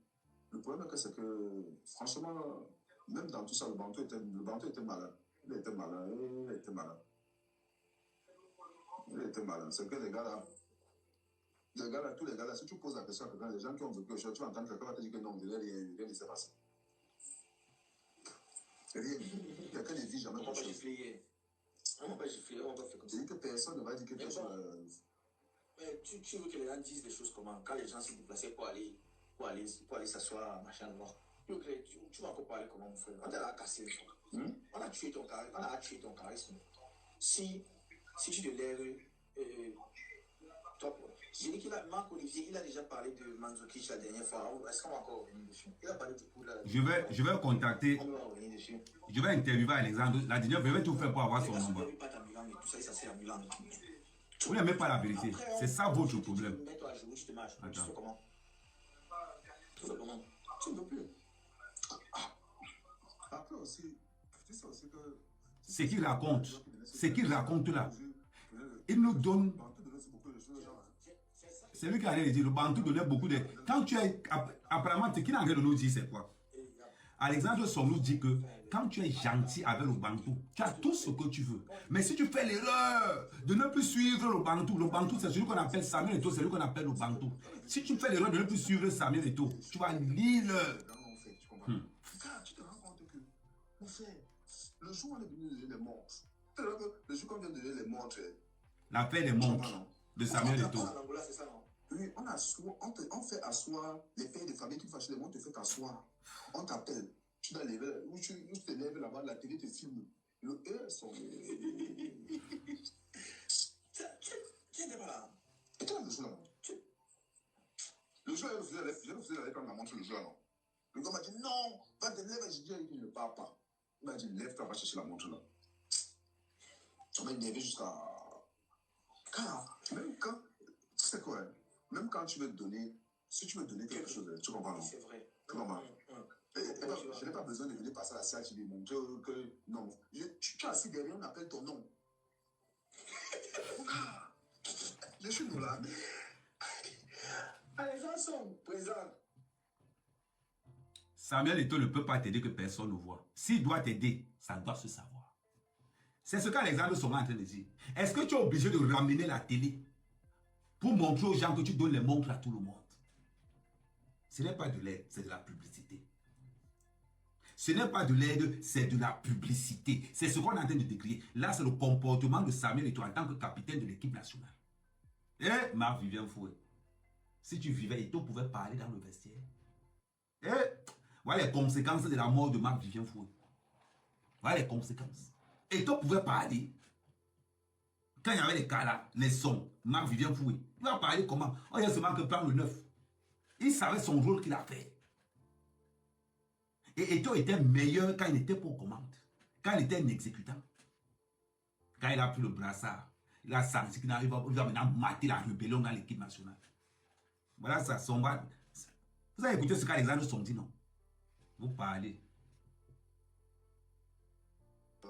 [SPEAKER 2] le problème, c'est que, franchement, même dans tout ça, le Bantou était malin. Il était malin. C'est que les gars là. Tous les gars là, si tu poses la question à quelqu'un, les gens qui ont vécu quelque chose, tu vas entendre quelqu'un va te dire que non, rien ne s'est passé. Rien. Quelqu'un ne vit jamais quelque chose.
[SPEAKER 3] On va pas gifler, on va faire comme ça.
[SPEAKER 2] C'est-à-dire que personne ne va dire que quelque chose.
[SPEAKER 3] Mais tu veux que les gens disent des choses comment? Quand les gens se déplaçaient pour aller s'asseoir, machin, non. Tu vas encore parler comment, mon frère? On t'a cassé le fond. On a tué ton charisme. Si tu te lèves, toi, j'ai dit Marc Olivier, il a déjà parlé de Mandzukic la dernière fois. Est-ce qu'on va encore revenir dessus? Il a parlé du coup là.
[SPEAKER 4] Je vais contacter.
[SPEAKER 3] On va revenir dessus.
[SPEAKER 4] Je vais interviewer Alexandre. La dernière fois, je vais tout faire pour avoir son nombre. Vous n'aimez pas la vérité. C'est ça votre problème.
[SPEAKER 3] Mets-toi à genoux, je te marche. Tu fais comment? Tu ne veux plus.
[SPEAKER 2] Après aussi, tu sais aussi que.
[SPEAKER 4] Ce qu'il raconte là, il nous donne. C'est lui qui a rien dit. Le Bantou donnait beaucoup de. Quand tu es. Apparemment, ce qu'il a rien de nous dire, c'est quoi? Alexandre Son nous dit que quand tu es gentil avec le Bantou, tu as tout ce que tu veux. Mais si tu fais l'erreur de ne plus suivre le Bantou c'est celui qu'on appelle Samuel Eto'o, c'est celui qu'on appelle le Bantou. Si tu fais l'erreur de ne plus suivre Samuel Eto'o, tu vas lire.
[SPEAKER 2] Tu te rends compte que, mon frère, le jour où on est venu donner les montres, le jour qu'on vient de donner les montres,
[SPEAKER 4] l'affaire des montres de Samuel Eto'o.
[SPEAKER 2] Oui, on fait asseoir les pères de famille qui fâchent les montres, te fait asseoir. On t'appelle. Tu dois lever, ou tu te lèves là-bas, la télé te filme. Le E sont.
[SPEAKER 3] Tiens, t'es pas là.
[SPEAKER 2] Et toi, le jour là, le jour, j'ai refusé d'aller prendre la montre le jour là. Le gars m'a dit non, va te lever. J'ai dit qu'il ne part pas. Il m'a dit lève-toi, va chercher la montre là. Ça m'a énervé jusqu'à. Même quand. Tu sais quoi, hein? Même quand tu veux donner Si tu veux donner quelque chose, tu comprends, non?
[SPEAKER 3] C'est vrai.
[SPEAKER 2] Tu comprends? Je n'ai pas besoin de venir passer à la salle qui démontre que non. Tu as assis derrière, on appelle ton nom. Je suis là.
[SPEAKER 3] Allez, gens sont présents.
[SPEAKER 4] Samuel Eto'o ne peut pas t'aider que personne ne voit. S'il doit t'aider, ça doit se savoir. C'est ce qu'Alexandre Soma est en train de dire. Est-ce que tu es obligé de ramener la télé pour montrer aux gens que tu donnes les montres à tout le monde? Ce n'est pas de l'aide, c'est de la publicité. Ce n'est pas de l'aide, c'est de la publicité. C'est ce qu'on est en train de décrire. Là, c'est le comportement de Samuel Eto'o en tant que capitaine de l'équipe nationale. Eh, Marc-Vivien Fouet, si tu vivais, Eto'o pouvait parler dans le vestiaire. Eh, voilà les conséquences de la mort de Marc-Vivien Fouet. Voilà les conséquences. Eto'o pouvait parler. Quand il y avait les cas là, les sons, Marc-Vivien Fouet, il va parler comment? On a seulement que prendre le 9. Il savait son rôle qu'il a fait. Et Eto'o était meilleur quand il n'était pas aux commandes. Quand il était un exécutant. Quand il a pris le brassard, il a senti qu'il va maintenant mater la rébellion dans l'équipe nationale. Voilà ça, son bas. Vous avez écouté ce qu'Alexandre Som dit, non? Vous parlez.
[SPEAKER 3] Tu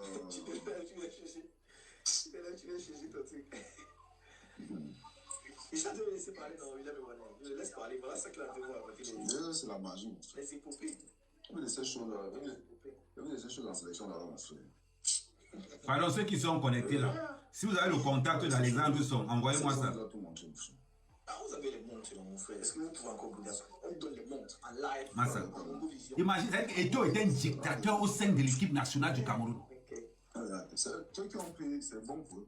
[SPEAKER 3] vas chercher ton truc. Il s'est de laisser parler, non, il a besoin. Je le laisse parler, voilà ça qu'il a besoin.
[SPEAKER 2] C'est la magie.
[SPEAKER 3] Les épopées.
[SPEAKER 2] Il y a ces choses en sélection là, mon frère.
[SPEAKER 4] Pardon, ceux qui sont connectés là. Si vous avez le contact d'Alexandre Som, envoyez-moi ça.
[SPEAKER 3] Ah, vous avez les montres, mon frère. Est-ce que vous pouvez encore vous dire? On vous donne les montres en live.
[SPEAKER 4] Massa.
[SPEAKER 3] Vision.
[SPEAKER 4] Imagine, Eto'o était un dictateur au sein de l'équipe nationale du Cameroun.
[SPEAKER 2] Ceux qui ont pris, c'est bon pour eux.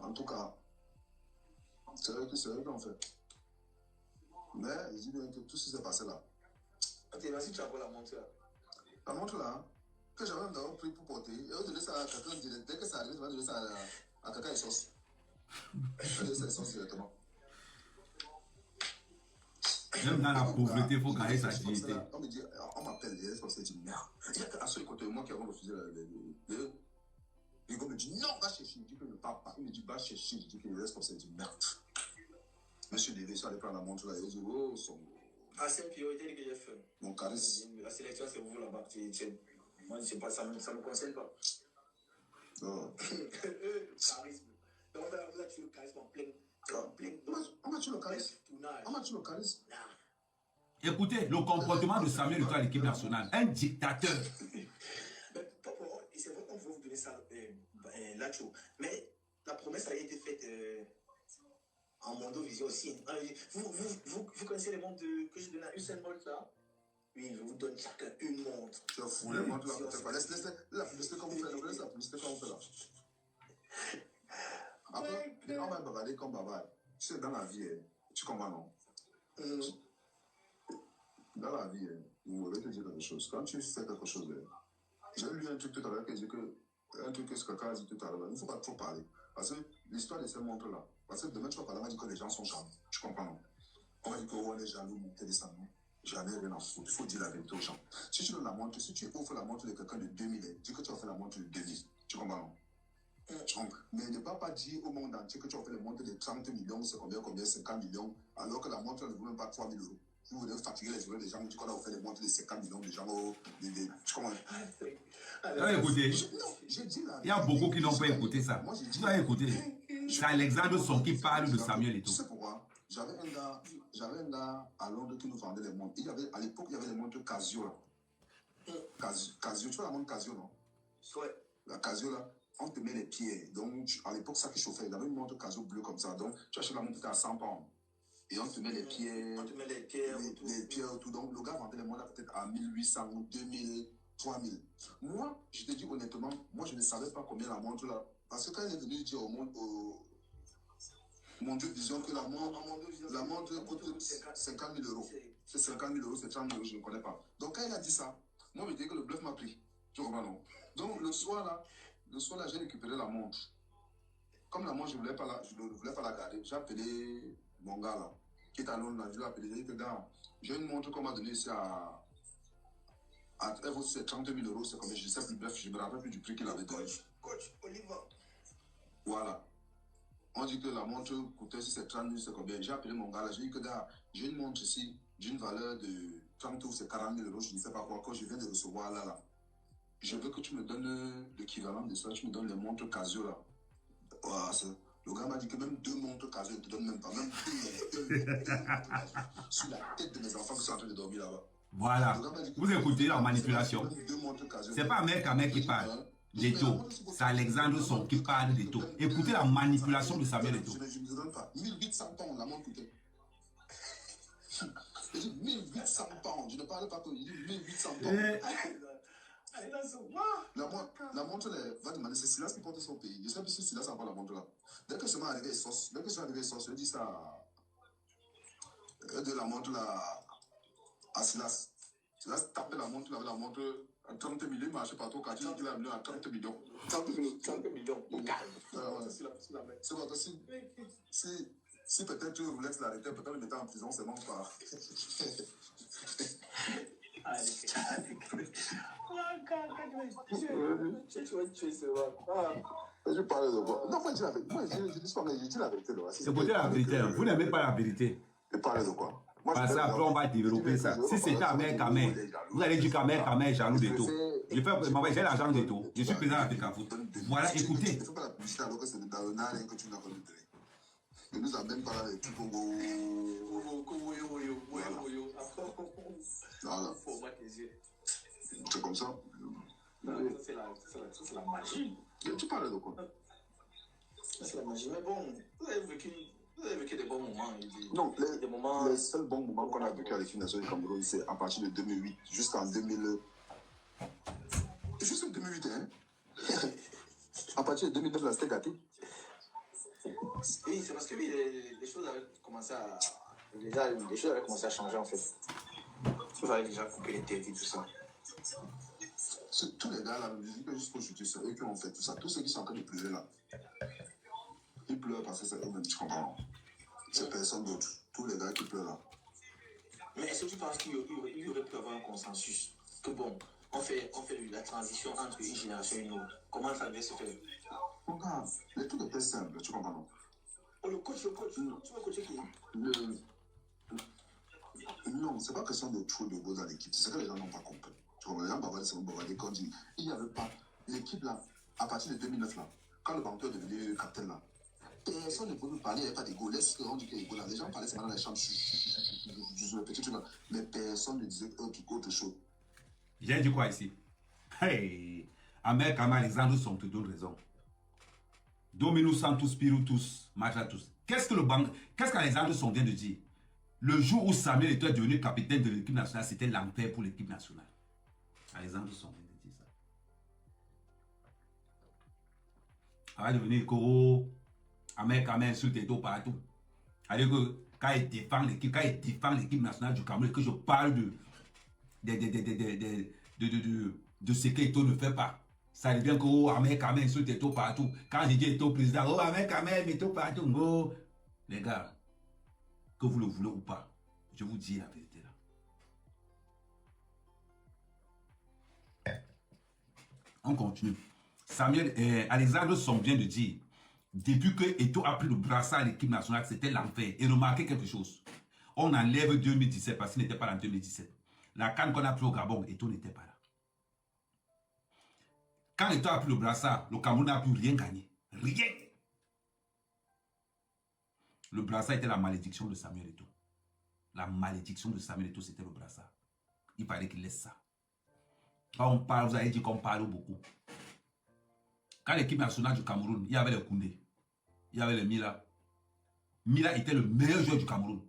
[SPEAKER 2] En tout cas, c'est eux qui ont fait. Mais je dis bien que tout ce qui s'est passé là.
[SPEAKER 3] Attends, vas-y, tu as quoi la montre là?
[SPEAKER 2] La montre là, que j'avais même d'abord pris pour porter, et on donnait ça à quelqu'un direct. Dès que ça arrive, on va donner ça à quelqu'un et sauce. On va donner ça à sauce directement.
[SPEAKER 4] Même dans la pauvreté, il faut garder sa dignité.
[SPEAKER 2] On me dit, on m'appelle, les responsabilités, je dis merde. Il y a qu'à ceux côté de moi qui ont refusé le. Et quand me dit non, va chercher, je dis que je ne parle pas. Il me dit va chercher, je dis que les responsabilités, je dis merde. Monsieur Lévé, ça allait prendre la montre là, et je dis oh, son.
[SPEAKER 3] Ah, c'est une priorité que j'ai fait.
[SPEAKER 2] Mon charisme.
[SPEAKER 3] La sélection, c'est vous là-bas. Moi, je sais pas, ça ne me concerne pas.
[SPEAKER 2] Non.
[SPEAKER 3] Charisme. Donc, on a tué le charisme en plein.
[SPEAKER 2] On m'a tué le charisme. On m'a tué le charisme.
[SPEAKER 4] Écoutez, le comportement de Samuel Eto'o à l'équipe nationale, un dictateur.
[SPEAKER 3] C'est vrai qu'on veut vous donner ça là, mais la promesse a été faite en Mondovision aussi. Vous connaissez les montres que je donne à Usain Bolt là? Oui, je vous donne chacun une montre.
[SPEAKER 2] Tu as fou, les montres là. Laisse la publicité comme vous faites. Laisse la publicité comme vous faites là. Après, on va bavarder comme bavard. Tu sais, dans la vie, tu comprends, non? Dans la vie, je vais te dire quelque chose. Quand tu fais quelque chose, j'ai lu un truc tout à l'heure qui dit que un truc que ce quelqu'un a dit tout à l'heure, il ne faut pas trop parler. Parce que l'histoire de ces montres-là, parce que demain tu vas parler, on va dire que les gens sont jaloux. Tu comprends, non? On va dire qu'on est jaloux, monter, descendre. J'en ai rien à foutre. Il faut dire la vérité aux gens. Si tu donnes la montre, si tu offres la montre de quelqu'un de 2000, dis que tu as fait la montre de 2000. Tu comprends, non? Mais ne pas dire au monde entier que tu as fait les montres de 30 millions, c'est combien, 50 millions, alors que la montre ne vaut même pas 3 000 euros. Vous voulez fatiguer les oreilles des gens, qu'on a offert les montres de 50 millions de gens. Tu comprends?
[SPEAKER 4] Écoutez,
[SPEAKER 2] J'ai dit là.
[SPEAKER 4] il y a beaucoup qui n'ont pas écouté ça. Tu dois écouter. C'est Alexandre Som qui parle de Samuel Eto'o.
[SPEAKER 2] Tu sais pourquoi? J'avais un gars à Londres qui nous vendait les montres. À l'époque, il y avait les montres Casio là. Casio, tu vois la montre Casio, non?
[SPEAKER 3] Ouais.
[SPEAKER 2] La Casio là, on te met les pieds. Donc, à l'époque, ça qui chauffait. Il y avait une montre Casio bleue comme ça. Donc, tu achètes la montre à 100 pounds. Et on te met les pieds.
[SPEAKER 3] On te met les pieds
[SPEAKER 2] autour. Les pieds autour. Donc, le gars vendait les montres peut-être à 1800, 2000, 3000. Moi, je te dis honnêtement, moi, je ne savais pas combien la montre là. Parce que quand il est venu dire au monde, mon Dieu Vision, que la montre coûte 50 000 euros. C'est 50 000 euros, c'est 30 000 euros, je ne connais pas. Donc, quand il a dit ça, moi, je me disais que le bluff m'a pris. Tu comprends, non? Donc, le soir là, j'ai récupéré la montre. Comme la montre, je ne voulais pas la garder. J'ai appelé mon gars là, qui est à Londres, je l'ai appelé. J'ai dit que gars, j'ai une montre qu'on m'a donnée ici elle vaut 30 000 euros, c'est combien? Je ne sais plus, bref, je ne me rappelle plus du prix qu'il avait donné.
[SPEAKER 3] Coach Oliver.
[SPEAKER 2] Voilà. On dit que la montre coûtait, si c'est 30 000, c'est combien? J'ai appelé mon gars là, j'ai dit que gars, j'ai une montre ici d'une valeur de 30 ou c'est 40 000 euros, je ne sais pas quoi, que je viens de recevoir là. Je veux que tu me donnes l'équivalent de ça, tu me donnes les montres Casio là. Voilà, le gars m'a dit que même 2 montres Casio, il ne te donne même pas, même 2 montres Casio sur la tête de mes enfants qui sont en train de dormir là-bas.
[SPEAKER 4] Voilà. Vous écoutez la manipulation. C'est pas Ahmed Kamel qui parle d'Eto. C'est Alexandre Son qui parle d'Eto. Écoutez la manipulation de Samuel Eto.
[SPEAKER 2] Je ne te donne pas. 1800 pounds, la montre coûtait. Je dis 1800 pounds. Je ne parle pas que. Je dis 1800 pounds. La montre va demander, c'est Silas qui porte son pays. Je ne sais plus si Silas a pas la montre là. Dès que je suis arrivé à Essos, je dis ça de la montre là à Silas. Silas tapait la montre, il avait la montre à 30 millions, il marchait partout, quand il a amené à 30 millions. 30 millions. C'est pas si peut-être tu voulais l'arrêter, peut-être le mettre en prison, c'est même pas. Je parle de quoi? Non, moi, je dis la vérité.
[SPEAKER 4] Écoutez la vérité. Vous n'aimez pas la vérité.
[SPEAKER 2] Je parle de quoi?
[SPEAKER 4] Parce qu'après, on va développer ça. Si c'était Ahmed Kamel, vous allez dire qu'Ahmed Kamel est jaloux de tout. J'ai l'argent de tout. Je suis président de l'Afrique Foot. Voilà, écoutez.
[SPEAKER 2] Il ne faut pas la publicité alors que c'est dans le nard que tu n'as pas de télé. Il ne nous a même pas les trucs au voilà. C'est comme ça.
[SPEAKER 3] C'est la magie.
[SPEAKER 2] Tu parles de quoi?
[SPEAKER 3] C'est la magie. Mais bon, vous avez vécu des bons moments.
[SPEAKER 2] Non, les seuls bons moments qu'on a vécu à l'équipe nationale du Cameroun, c'est à partir de 2008 jusqu'en 2000. Jusqu'en 2008, hein? À partir de 2009, là, c'était gâté.
[SPEAKER 3] Oui, c'est parce que les choses avaient commencé à. Déjà, les choses avaient commencé à changer en fait. Vous avez déjà coupé les têtes et tout ça.
[SPEAKER 2] Tous les gars là, je dis que jusqu'aujourd'hui, c'est eux qui ont fait tout ça. Tous ceux qui sont en train de pleurer là, ils pleurent parce que c'est eux-mêmes, tu comprends? C'est personne d'autre. Tous les gars qui pleurent là.
[SPEAKER 3] Mais est-ce que tu penses qu'il y aurait pu avoir un consensus? Que bon, on fait la transition entre une génération et une autre. Comment ça devait se faire?
[SPEAKER 2] Mon gars, les trucs étaient simples, tu comprends?
[SPEAKER 3] Oh, le coach, tu vas coacher qui?
[SPEAKER 2] Non, c'est pas question de trop de go dans l'équipe. C'est ce que les gens n'ont pas compris. Tu comprends? Les gens bavardent, c'est bon, bavardent. Quand il n'y avait pas l'équipe là, à partir de 2009 là, quand le banquier est devenu capitaine là, personne ne pouvait parler, il n'y avait pas d'ego. Laisse-le, on dit qu'il y a d'ego là. Les gens parlaient seulement dans les chambres, le petit truc là. Mais personne ne disait autre chose.
[SPEAKER 4] J'ai dit quoi ici? Hey, Ahmed Kamel, Alexandre Son te donne raison. Dominus Santus Spiritus Majatus. Qu'est-ce qu'Alexandre Son vient de dire? Le jour où Samuel était devenu capitaine de l'équipe nationale, c'était l'enfer pour l'équipe nationale. Alexandre Son vient de dire ça. Ça va devenir Koro, Ahmed Kamel sur tes dos partout. C'est-à-dire que quand il défend l'équipe nationale du Cameroun, que je parle de ce qu'Eto ne fait pas. Ça devient que oh, Ahmed Kamel sur tes dos partout. Quand je dis Eto président, oh Ahmed Kamel, Eto partout. Oh, les gars, que vous le voulez ou pas, je vous dis la vérité là. On continue. Alexandre Son vient de dire, depuis que Eto a pris le brassard à l'équipe nationale, c'était l'enfer. Et remarquez quelque chose. On enlève 2017 parce qu'il n'était pas là en 2017. La CAN qu'on a pris au Gabon, Eto n'était pas là. Quand Eto a pris le brassard, le Cameroun n'a plus rien gagné. Rien. Le brassard était la malédiction de Samuel Eto. La malédiction de Samuel Eto, c'était le brassard. Il fallait qu'il laisse ça. Quand on parle, vous avez dit qu'on parle beaucoup. Quand l'équipe nationale du Cameroun, il y avait le Koundé, il y avait le Mila. Mila était le meilleur joueur du Cameroun.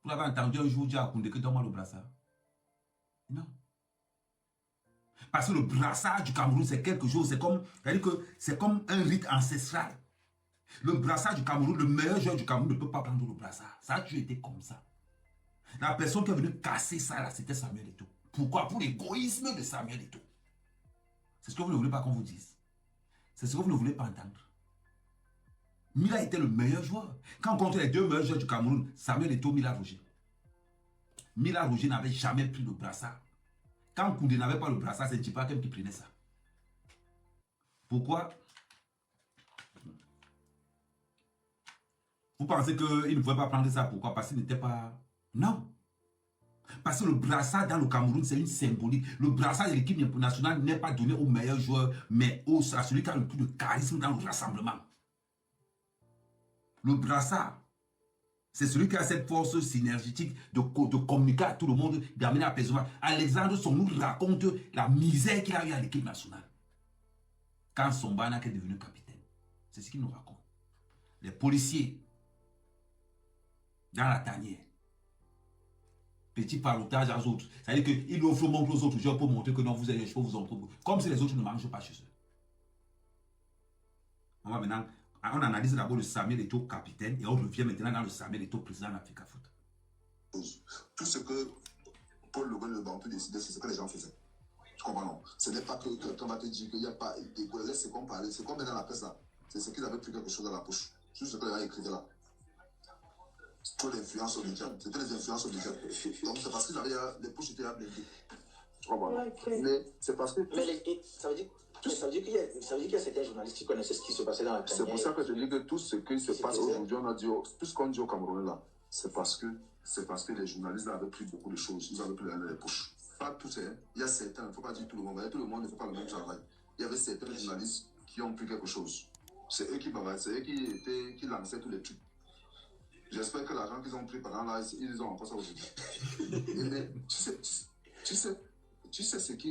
[SPEAKER 4] Vous avez entendu un jour dire à Koundé que donne-moi le brassard? Non. Parce que le brassard du Cameroun, c'est quelque chose, c'est comme un rite ancestral. Le brassard du Cameroun, le meilleur joueur du Cameroun ne peut pas prendre le brassard. Ça a toujours été comme ça. La personne qui est venue casser ça, là, c'était Samuel Eto. Pourquoi? Pour l'égoïsme de Samuel Eto. C'est ce que vous ne voulez pas qu'on vous dise. C'est ce que vous ne voulez pas entendre. Mila était le meilleur joueur. Quand on compte les deux meilleurs joueurs du Cameroun, Samuel Eto, Mila Roger. Mila Roger n'avait jamais pris le brassard. Quand Koundé n'avait pas le brassard, c'est Djipakem qui prenait ça. Pourquoi? Vous pensez qu'il ne pouvait pas prendre ça? Pourquoi? Parce qu'il n'était pas... Non. Parce que le brassard dans le Cameroun, c'est une symbolique. Le brassard de l'équipe nationale n'est pas donné au meilleur joueur, mais à celui qui a le plus de charisme dans le rassemblement. Le brassard, c'est celui qui a cette force synergétique de communiquer à tout le monde, d'amener l'apaisement. Alexandre Son nous raconte la misère qu'il a eu à l'équipe nationale. Quand Sombana est devenu capitaine. C'est ce qu'il nous raconte. Les policiers, dans la tanière, petit paloutage aux autres. C'est-à-dire qu'il offre montre aux autres joueurs pour montrer que non, vous avez les chevaux, vous en trouvez. Comme si les autres ne mangent pas chez eux. On va maintenant, on analyse d'abord le Samuel Eto'o capitaine et on revient maintenant dans le Samuel Eto'o président d'Africa Foot.
[SPEAKER 2] Tout ce que Paul Le Bantou décidait, c'est ce que les gens faisaient. Tu comprends, non? Ce n'est pas que quelqu'un va te dire qu'il n'y a pas des c'est comme parler, c'est comme dans la presse là. C'est ce qu'ils avaient pris quelque chose dans la poche. C'est ce que les gens écrivaient là. Trop d'influence au média. C'était les influences au média. Donc c'est parce qu'ils avaient les poches étaient blindées. Tu comprends? Mais c'est parce que.
[SPEAKER 3] Mais ça veut dire qu'il y a certains journalistes qui connaissaient ce qui se passait dans la tanière.
[SPEAKER 2] C'est pour ça que je dis que tout ce qui se passe aujourd'hui, on a dit, tout ce qu'on dit au Cameroun là, c'est parce que les journalistes là avaient pris beaucoup de choses. Ils avaient pris les poches. Pas tous, hein. Il y a certains, il ne faut pas dire tout le monde. Tout le monde ne fait pas le même travail. Il y avait certains journalistes qui ont pris quelque chose. C'est eux qui lançaient tous les trucs. J'espère que l'argent qu'ils ont pris pendant là, ils ont encore ça aujourd'hui. Mais tu sais ce qui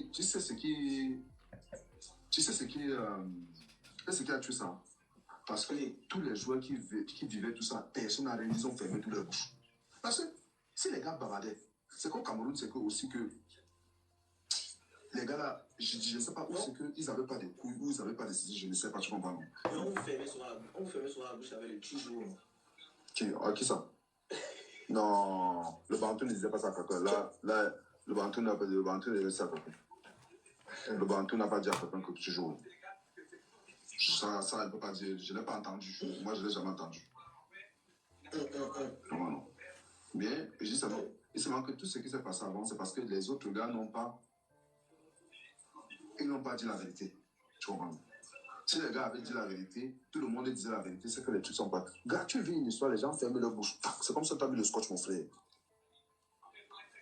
[SPEAKER 2] a tué ça. Parce que tous les joueurs qui vivaient tout ça, personne n'a rien, ils ont fermé tous leurs bouches. Parce que si les gars bavardaient, c'est qu'au Cameroun, c'est que aussi que les gars là, je ne sais pas où c'est qu'ils n'avaient pas de couilles, ou ils n'avaient pas de saisie, je ne sais pas, tu comprends non?
[SPEAKER 3] On vous fermait souvent la bouche avec le toujours.
[SPEAKER 2] Qui ça? Non, le Bantou ne disait pas ça, quelqu'un. Là, le Bantou n'a pas dit ça, quelqu'un. Le Bantou n'a pas dit à quelqu'un que tu joues. Ça, il ne peut pas dire. Je ne l'ai pas entendu. Moi, je ne l'ai jamais entendu. Non. Bien, je dis seulement. Et seulement que tout ce qui s'est passé avant, c'est parce que les autres gars n'ont pas dit la vérité. Tu comprends? Si les gars avaient dit la vérité, tout le monde disait la vérité, c'est que les trucs sont pas. Gars, tu vis une histoire, les gens ferment leur bouche. C'est comme ça que tu as mis le scotch, mon frère.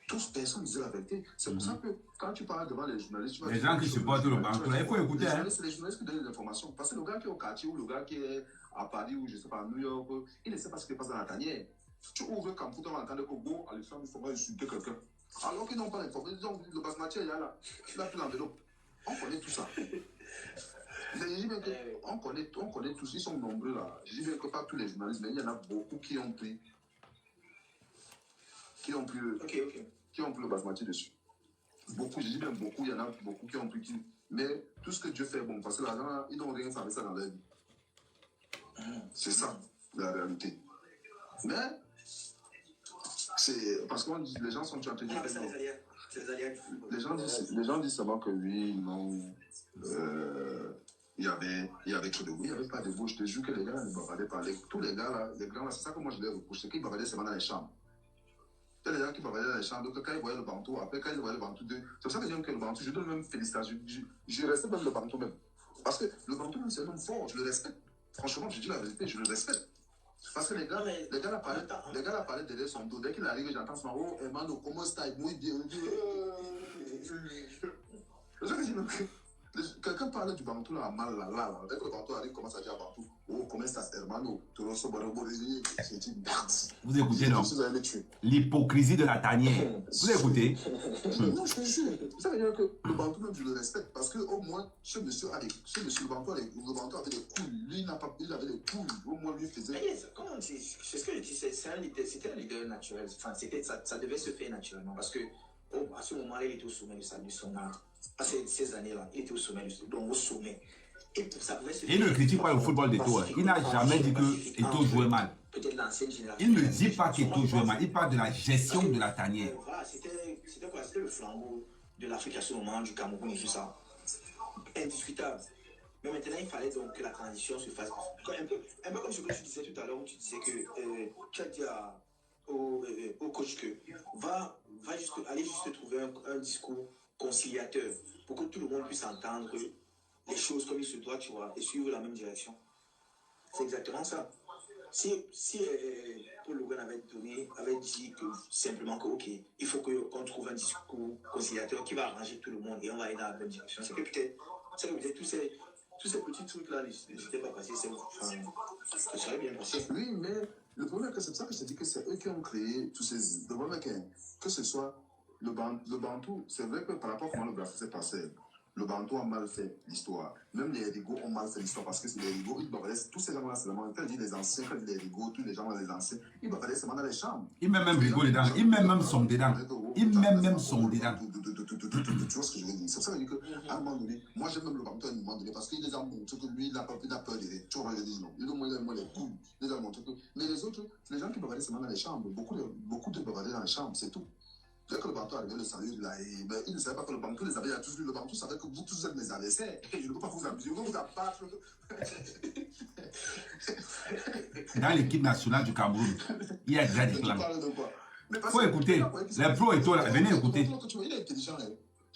[SPEAKER 2] Tous, personne ne disait la vérité. C'est pour ça que quand tu parles devant les journalistes,
[SPEAKER 4] les gens qui supportent le Bantou, il faut écouter.
[SPEAKER 2] C'est les journalistes qui donnent les informations. Parce que le gars qui est au quartier ou le gars qui est à Paris ou je ne sais pas, à New York, il ne sait pas ce qui se passe dans la tanière. Tu ouvres comme pour entendre que bon, Alexandre, il faudra insulter quelqu'un. Alors qu'ils n'ont pas l'information. Ils ont le basmati, il y a là. Il a pris l'enveloppe. On connaît tout ça. Je dis bien que on connaît tous, ils sont nombreux là. Je dis bien que pas tous les journalistes, mais il y en a beaucoup qui ont pris le basmati dessus. Beaucoup, je dis bien beaucoup, il y en a beaucoup qui ont pris. Mais tout ce que Dieu fait, bon, parce que l'argent, ils n'ont rien fait avec ça dans leur vie. C'est ça, la réalité. Mais, c'est parce que les gens sont en train de dire que les gens disent seulement que oui, non. Il y avait trop de bruit, il n'y avait pas de bouche. Je te jure que les gars ne bavardaient pas. Tous les gars là, c'est ça que moi je les reproche, c'est qu'ils bavardaient seulement dans les chambres. Il y a les gens qui bavardaient dans les chambres, donc quand ils voyaient le Bantou, après quand ils voyaient le Bantou 2, c'est pour ça que je dis que le Bantou, je donne même félicitations. Je respecte même le Bantou même. Parce que le Bantou même c'est un homme fort, je le respecte. Franchement, je dis la vérité, je le respecte. Parce que les gars là parlaient derrière son dos. Dès qu'il arrive, j'entends son oh, Emmanuel, comment ça, muy bien. Quelqu'un parle du Bantou là, mal là. Dès que le Bantou arrive, commence à dire à Bantou, oh, comment ça, hermano,
[SPEAKER 4] vous écoutez donc l'hypocrisie de la tanière. Vous écoutez?
[SPEAKER 2] Non, je te jure. Ça veut dire que le Bantou même, je le respecte. Parce qu'au moins, ce monsieur, le Bantou avait des couilles. Lui, il avait des couilles. Au moins, lui faisait.
[SPEAKER 3] C'est ce que je dis, c'était un leader naturel. Enfin, ça devait se faire naturellement. Parce que, à ce moment-là, il était au sommet de son art. À ces années-là, il était au sommet, donc au sommet. Et ça pouvait se faire.
[SPEAKER 4] Il ne critique pas le football d'Eto'o. Il n'a jamais dit que Eto'o jouait mal. Il ne dit pas qu'Eto'o jouait mal. Il parle de la gestion de la tanière.
[SPEAKER 3] Voilà, c'était quoi? C'était le flambeau de l'Afrique à ce moment, du Cameroun et tout ça. Indiscutable. Mais maintenant, il fallait donc que la transition se fasse. Un peu comme ce que tu disais tout à l'heure, où tu disais que tu as dit au coach que aller juste trouver un discours conciliateur pour que tout le monde puisse entendre les choses comme il se doit, tu vois, et suivre la même direction. C'est exactement ça. si Paul Logan avait dit que simplement que, ok, il faut qu'on trouve un discours conciliateur qui va arranger tout le monde et on va aller dans la bonne direction. C'est que peut-être tous ces petits trucs-là n'étaient pas passés, ça serait bien passé.
[SPEAKER 2] Oui, mais le problème, c'est pour ça que je te dis que c'est eux qui ont créé tous ces... Le problème, que ce soit le Bantou, c'est vrai que par rapport à comment le graphisme s'est passé, le Bantou a mal fait l'histoire. Même les Rigots ont mal fait l'histoire parce que c'est les Rigots, ils bavalaient, tous ces gens-là, c'est vraiment, quand je dis les anciens, quand je dis les Rigots, tous les gens là, les anciens, ils bavalaient seulement dans les chambres.
[SPEAKER 4] Ils mettent même Rigo dedans, ils mettent même son dedans. Ils mettent même son dedans.
[SPEAKER 2] Tu vois ce que je veux dire? C'est pour ça que je dis qu'à un moment donné, moi j'aime même le Bantou à un moment donné parce qu'il les a montré que lui, il a peur des. Tu vois, je dis non. Il a moins les couilles. Il les a montré que. Mais les autres, c'est les gens qui bavalaient seulement dans les chambres. Beaucoup de bavalaient dans les chambres, c'est tout. Dès que le Bantou arrivait, le salut, là, ben, il ne savait pas que le Bantou les avait tous vu. Le Bantou savait que vous tous êtes mes adversaires. Je ne peux pas vous abuser, je ne peux pas vous abattre.
[SPEAKER 4] Dans l'équipe nationale du Cameroun, il y a déjà des clans.
[SPEAKER 2] Il
[SPEAKER 4] faut écouter. Les pros et tout, là, venez écouter.
[SPEAKER 2] Il est intelligent.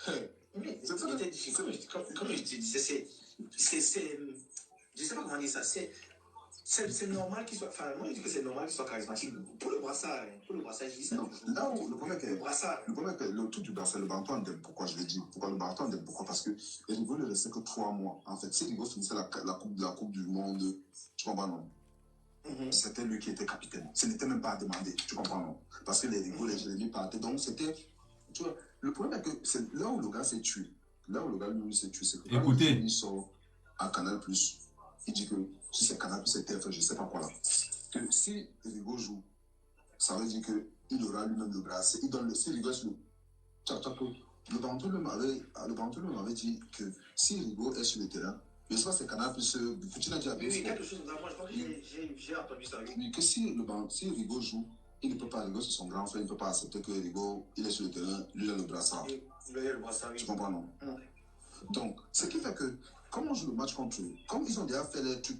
[SPEAKER 3] C'est ça, comme je te disais, je ne sais pas comment dire ça, c'est normal qu'il soit, enfin, moi je dis que c'est normal qu'il soit charismatique. Pour le brassard, je dis ça.
[SPEAKER 2] Non, là où le problème est que,
[SPEAKER 3] le brassard.
[SPEAKER 2] Le problème est que le truc du brassard, le Bantou en donne pourquoi je le dis. Pourquoi le Bantou en donne pourquoi? Parce que Rigo ne restait que 3 mois. En fait, si Rigo finissait la coupe du monde, tu comprends non? C'était lui qui était capitaine. Ce n'était même pas à demander, tu comprends non? Parce que les Rigo, les Jérémy partaient. Donc c'était, tu vois, le problème est que c'est là où le gars s'est tué. Là où le gars lui s'est tué, c'est que quand il sort à Canal+, il dit que si c'est Canal+, c'est TF1, je ne sais pas quoi là. Que si Rigo joue, ça veut dire qu'il aura lui-même le bracelet. Il donne le. Si Rigo sur le Bantou lui m'avait dit que si Rigo est sur le terrain, je ne sais pas si c'est Canal+, Poutine a dit à
[SPEAKER 3] Oui, quelque chose comme ça. Moi, je pense que j'ai entendu ça.
[SPEAKER 2] Oui, que si Rigo joue, il ne peut pas, Rigo c'est son grand frère, il ne peut pas accepter que Rigo, il est sur le terrain, lui il a le brassard. Tu comprends non? Donc, ce qui fait que, comment on joue le match contre eux? Comme ils ont déjà fait les trucs,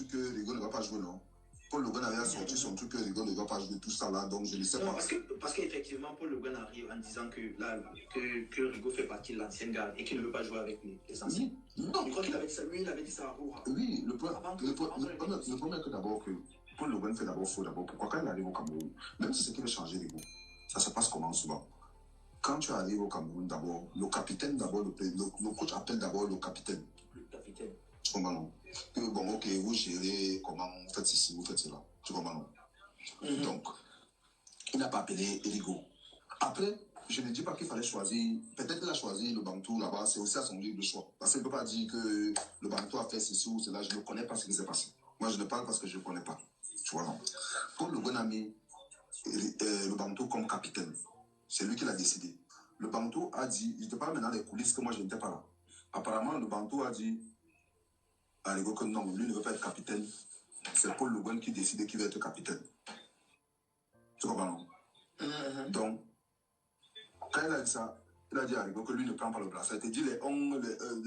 [SPEAKER 2] que Rigo ne va pas jouer, non? Paul Logan avait sorti son truc que Rigo ne va pas jouer tout ça là, donc je ne sais pas.
[SPEAKER 3] Parce qu'effectivement, Paul Logan arrive en disant que Rigo fait partie de l'ancienne garde et qu'il ne veut pas jouer avec les anciens. Non, je crois qu'il avait dit ça. Lui, il avait dit ça à Roura.
[SPEAKER 2] Oui, le problème est que d'abord que Paul Logan fait d'abord faux d'abord. Pourquoi quand il arrive au Cameroun, même si c'est qu'il veut changer Rigo, ça se passe comment souvent? Quand tu arrives au Cameroun d'abord, le capitaine d'abord, le coach appelle d'abord le capitaine.
[SPEAKER 3] Le capitaine.
[SPEAKER 2] Tu comprends non? Que bon, ok, vous gérez comment vous faites ceci, vous faites cela. Tu comprends non? Donc, il n'a pas appelé Rigo. Après, je ne dis pas qu'il fallait choisir. Peut-être qu'il a choisi le Bantou là-bas, c'est aussi à son libre choix. Parce qu'il ne peut pas dire que le Bantou a fait ceci ou cela. Je ne connais pas ce qui s'est passé. Moi, je ne parle parce que je ne connais pas. Tu vois non? Pour le bon ami, le Bantou comme capitaine. C'est lui qui l'a décidé. Le Bantou a dit, je ne te parle maintenant des coulisses que moi je n'étais pas là. Apparemment, le Bantou a dit à Rigo que non, lui ne veut pas être capitaine. C'est Paul Le Guen qui décide qui va être capitaine. Tu comprends non? Donc, quand il a dit ça, il a dit à Rigo que lui ne prend pas le bracelet. Il a dit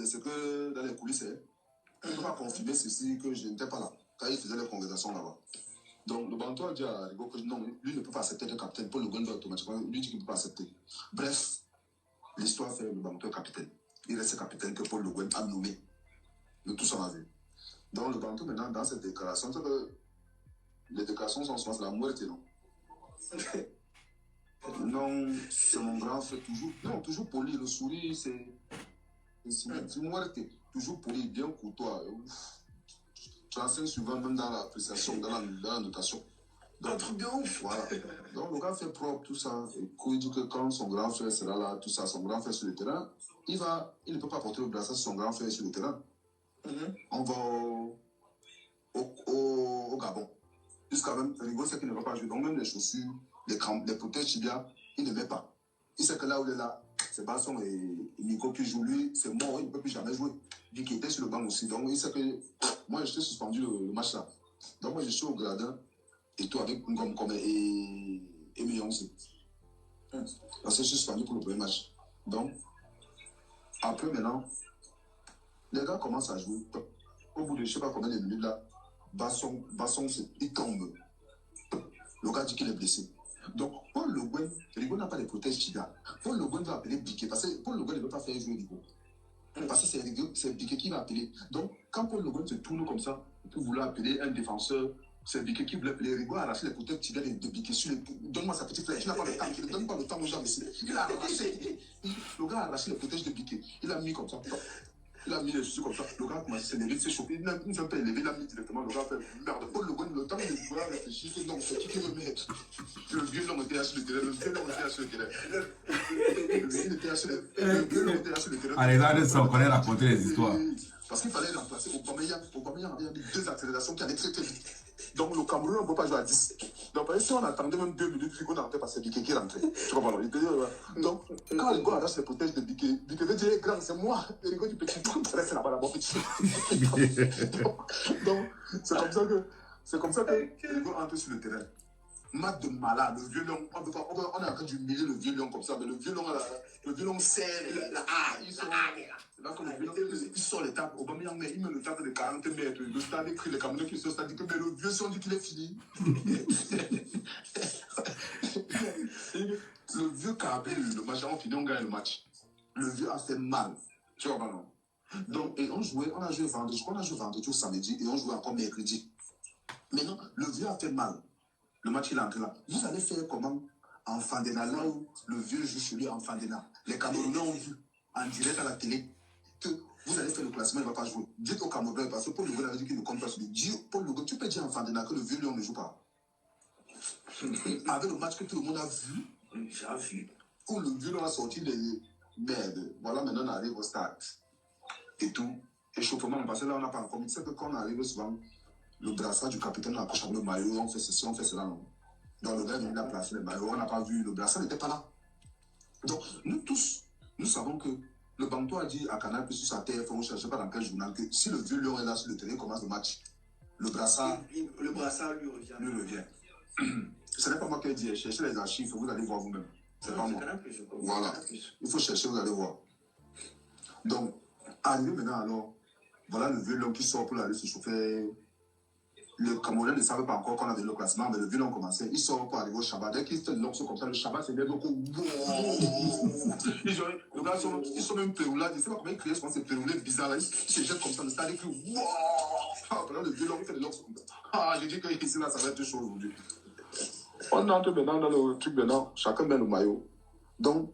[SPEAKER 2] ce que dans les coulisses, il ne peut pas confirmer ceci que je n'étais pas là. Quand il faisait les conversations là-bas. Donc, le Bantou a dit à Rigo que non, lui ne peut pas accepter le capitaine. Paul Le Guen doit automatiquement, lui dit qu'il ne peut pas accepter. Bref, l'histoire fait le Bantou capitaine. Il reste capitaine que Paul Le Guen a nommé. De tout son avis. Donc, le Bantou, maintenant, dans cette déclaration, c'est que les déclarations sont souvent la muerte, non? Non, c'est mon grand frère, toujours. Non, toujours poli. Le sourire, c'est muerte. Toujours poli, bien courtois. Tu enseignes souvent, même dans l'appréciation, dans la notation.
[SPEAKER 3] Un truc de ouf.
[SPEAKER 2] Voilà. Donc, le gars fait propre, tout ça. Et il dit que quand son grand frère sera là, tout ça, son grand frère sur le terrain, il ne peut pas porter le bracelet sur son grand frère sur le terrain. On va au Gabon. Jusqu'à même, Rigo sait qu'il ne va pas jouer. Donc, même les chaussures, les protèges tibia, il ne met pas. Il sait que là où il est là, c'est Basson et Nico qui jouent. Lui, c'est mort, il ne peut plus jamais jouer. Lui qui était sur le banc aussi. Donc, il sait que moi, je t'ai suspendu le match là. Donc, moi, je suis au gradin et tout avec Ngom et Meyonce. Parce que je suis suspendu pour le premier match. Donc, après, maintenant, les gars commencent à jouer. Au bout de je ne sais pas combien de minutes là, Basson, il tombe. Le gars dit qu'il est blessé. Donc, Paul Le Guen, Rigo n'a pas de protège tibia. Paul Le Guen va appeler Biquet. Parce que Paul Le Guen ne veut pas faire jouer Rigo. Parce que c'est Biquet qui va appeler. Donc, quand Paul Le Guen se tourne comme ça, il peut vouloir appeler un défenseur C'est Biké qui voulait les rigots, arracher les fauteuils, tirer de Biké sur les... Donne-moi sa petite flèche, il n'a pas le temps, il ne donne pas le temps aux gens ici. Il a arraché, le gars a arraché les fauteuils de Biké, il a mis comme ça, il a mis les chaussures comme ça, le gars a commencé à s'élever, s'est chauffé, il ne s'est pas élevé, il a mis directement, le gars a fait merde, Paul Le Guen, le temps de pouvoir réfléchir, c'est non, c'est qui veut mettre. Le vieux l'homme était assis sur le terrain, le vieux l'homme était assis sur le terrain. Le vieux était assis sur le terrain.
[SPEAKER 4] Alexandre s'en connaît raconter les histoires.
[SPEAKER 2] Parce qu'il fallait remplacer Aubameyang. Aubameyang avait mis 2 accélérations qui allaient très très vite. Donc le Cameroun ne peut pas jouer à 10. Donc si on attendait même 2 minutes, Rigo n'entrait pas, c'est Biké qui rentrait. Tu comprends? Donc quand Rigo arrache les protèges de Biké, Biké veut dire grand, c'est moi. Et Rigo du petit, reste là-bas, là-bas, petit. Donc c'est comme ça que Rigo entre sur le terrain. Mat de malade, le vieux lion, on est en train d'humilier le vieux lion comme ça, mais le vieux lion serre, là, comme le vieux lion, il sort les tables, Aubameyang, il met le cadre de 40 mètres, le stade écrit, les Camerounais qui sont au stade, dit que mais le vieux, si on dit qu'il est fini. Le vieux Kabyle, le match, on finit, on gagne le match. Le vieux a fait mal, tu vois, non? Donc, et on a joué vendredi, ou samedi, et on jouait encore mercredi. Maintenant, le vieux a fait mal. Le match, il est entré là. Vous allez faire comment en Fandena, là où le vieux joue chez lui en Fandena. Les Camerounais ont vu en direct à la télé que vous allez faire le classement, il ne va pas jouer. Dites aux Camerounais, parce que Paul Le Guen avait dit qu'il ne compte pas sur lui. Dis, Paul Le Guen, tu peux dire en Fandena que le vieux lion ne joue pas. Avec le match que tout le monde a vu, où le vieux lion a sorti les merdes. Voilà, maintenant on arrive au stade. Et tout. Échauffement, parce que là on n'a pas encore. Tu sais que quand on arrive souvent, le brassard du capitaine accroche avec le maillot, on fait ceci, on fait cela, non. Donc le gars il a placé le maillot, on n'a pas vu, le brassard n'était pas là. Donc nous tous, nous savons que le Banto a dit à Canal plus sur sa TF, on ne cherchait pas dans quel journal, que si le vieux lion est là sur le terrain, il commence le match. Le brassard lui revient. Ce n'est pas moi qui ai dit, cherchez les archives, vous allez voir vous-même. C'est pas moi. Voilà. Il faut chercher, vous allez voir. Donc, arrivé maintenant alors, voilà le vieux lion qui sort pour aller se chauffer. Le Camerounais ne savait pas encore qu'on avait le classement, mais le vieux lion commençait. Il sort pour arriver au Shabbat. Dès qu'il fait le morceau comme ça, le Shabbat c'est bien beaucoup. Le gars, ils sont même péroulés. Je ne sais pas comment ils crient, je pense que c'est péroulé bizarre. Là. Ils se jettent comme ça, le stade écrit. Le vieux lion, il fait le morceau comme ça. Ah, j'ai dit que ici, là, ça va être chaud aujourd'hui. On entre maintenant dans le truc maintenant, chacun met le maillot. Donc,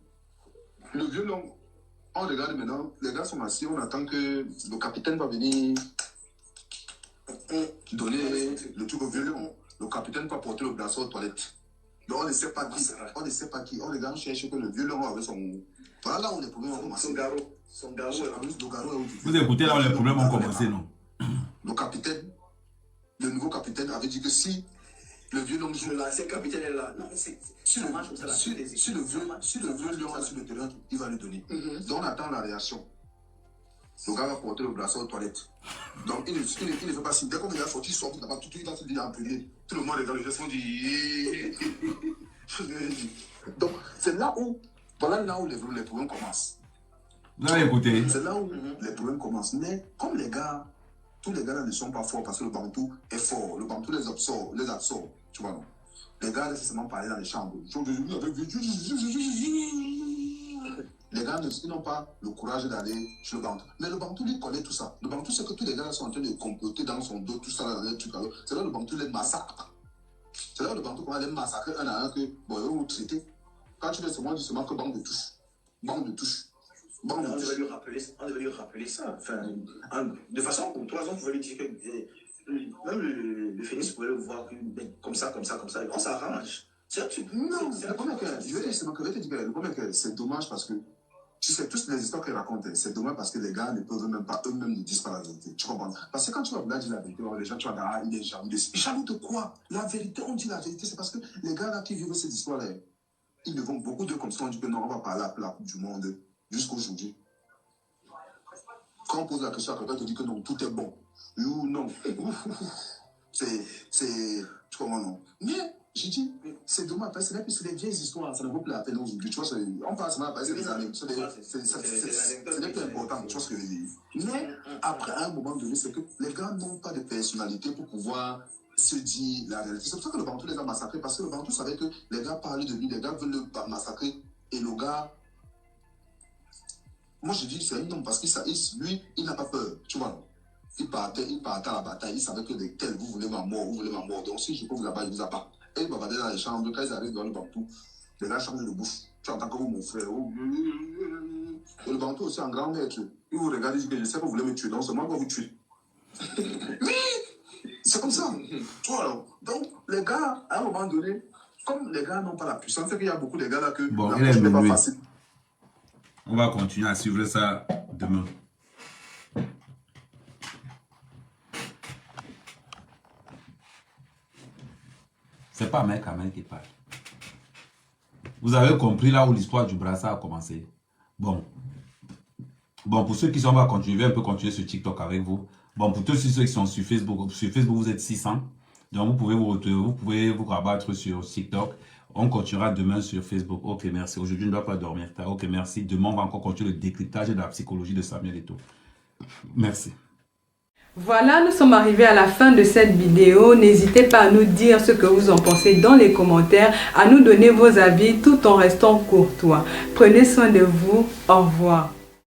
[SPEAKER 2] le vieux lion, on regarde maintenant, les gars sont assis, on attend que le capitaine va venir donner le truc au vieux lion. Le capitaine va porter le braceau aux toilettes. Donc on ne sait pas qui, on regarde, on cherche que le vieux lion avait son... Voilà là où les problèmes ont commencé. Son garrot.
[SPEAKER 4] Vous écoutez là où les problèmes ont commencé, non?
[SPEAKER 2] Le capitaine, le nouveau capitaine avait dit que si le vieux lion joue...
[SPEAKER 3] L'ancien capitaine est là. Non,
[SPEAKER 2] si le vieux lion est sur le terrain, il va le donner. Donc on attend la réaction. Le gars va porter le braceau aux toilettes. Donc il ne fait pas signe. Dès qu'on est sorti, il sort, il va tout se dire en privé. Tout le monde regarde le geste, on dit... Donc c'est là où, voilà là où les problèmes commencent.
[SPEAKER 4] Vous avez écouté?
[SPEAKER 2] C'est là où les problèmes commencent. Mais comme les gars, tous les gars là ne sont pas forts parce que le Bantou est fort. Le Bantou les absorbe. Tu vois non? Les gars laissent seulement parler dans les chambres. Les gars n'ont pas le courage d'aller sur le Bantou. Mais le Bantou, lui, connaît tout ça. Le Bantou, c'est que tous les gars sont en train de comploter dans son dos, tout ça, dans les trucs. C'est là le Bantou les massacre. C'est là le Bantou comment les massacrer un à un que, bon, ils vont traiter. Quand tu fais seulement, dis seulement que bande de touche.
[SPEAKER 3] On devait lui rappeler ça. Enfin, de façon courtoise, on pouvait lui dire que même le Phénix pouvait le voir comme ça. On s'arrange.
[SPEAKER 2] Non, le problème que c'est dommage parce que tu sais, toutes les histoires qu'elle raconte, c'est dommage parce que les gars ne peuvent même pas, eux-mêmes ne disent pas la vérité. Tu comprends? Parce que quand tu vas vouloir dire la vérité, les gens, tu vas dire, ah, il est jaloux. Jaloux de quoi? La vérité, on dit la vérité, c'est parce que les gars là qui vivent cette histoire-là, ils ne vont beaucoup de comme ça, on dit que non, on va parler après la Coupe du Monde jusqu'aujourd'hui. Quand on pose la question à quelqu'un, te dit que non, tout est bon. Ou non. Tu comprends, non? Mais, j'ai dit, c'est dommage, parce que c'est des vieilles histoires, ça ne vaut plus la peine aujourd'hui. Tu vois, on parle seulement à des années. Ce n'est plus important, tu vois ce que je veux dire. Mais, après, à un moment donné, c'est que les gars n'ont pas de personnalité pour pouvoir se dire la réalité. C'est pour ça que le Bantou les a massacrés, parce que le Bantou savait que les gars parlaient de lui, les gars veulent le massacrer, et le gars... Moi, je dis, c'est un homme, parce que lui, il n'a pas peur, tu vois. il partait à la bataille, il savait que les tels, vous voulez ma mort, donc si je peux vous abattre, je vous abat. Et il bavardait dans les chambres, quand ils arrivent dans le Bantou, les gars changent de bouche. Tu entends comme mon frère. Et le Bantou aussi un grand maître. Il vous regarde, il dit que je sais que vous voulez me tuer, donc c'est moi qui vais vous tuer. Oui, c'est comme ça. Tu vois, alors, donc les gars, à un moment donné, comme les gars n'ont pas la puissance, c'est qu'il y a beaucoup de gars là que
[SPEAKER 4] bon,
[SPEAKER 2] la poche n'est pas facile.
[SPEAKER 4] On va continuer à suivre ça demain. C'est pas mec à main qui parle. Vous avez compris là où l'histoire du brassard a commencé. Bon, pour ceux qui sont, on va continuer, un peu continuer sur TikTok avec vous. Bon, pour tous ceux qui sont sur Facebook vous êtes 600. Donc vous pouvez vous pouvez vous rabattre sur TikTok. On continuera demain sur Facebook. Ok, merci. Aujourd'hui, je ne dois pas dormir tard. Ok, merci. Demain, on va encore continuer le décryptage de la psychologie de Samuel Eto'o. Merci.
[SPEAKER 1] Voilà, nous sommes arrivés à la fin de cette vidéo. N'hésitez pas à nous dire ce que vous en pensez dans les commentaires, à nous donner vos avis tout en restant courtois. Prenez soin de vous. Au revoir.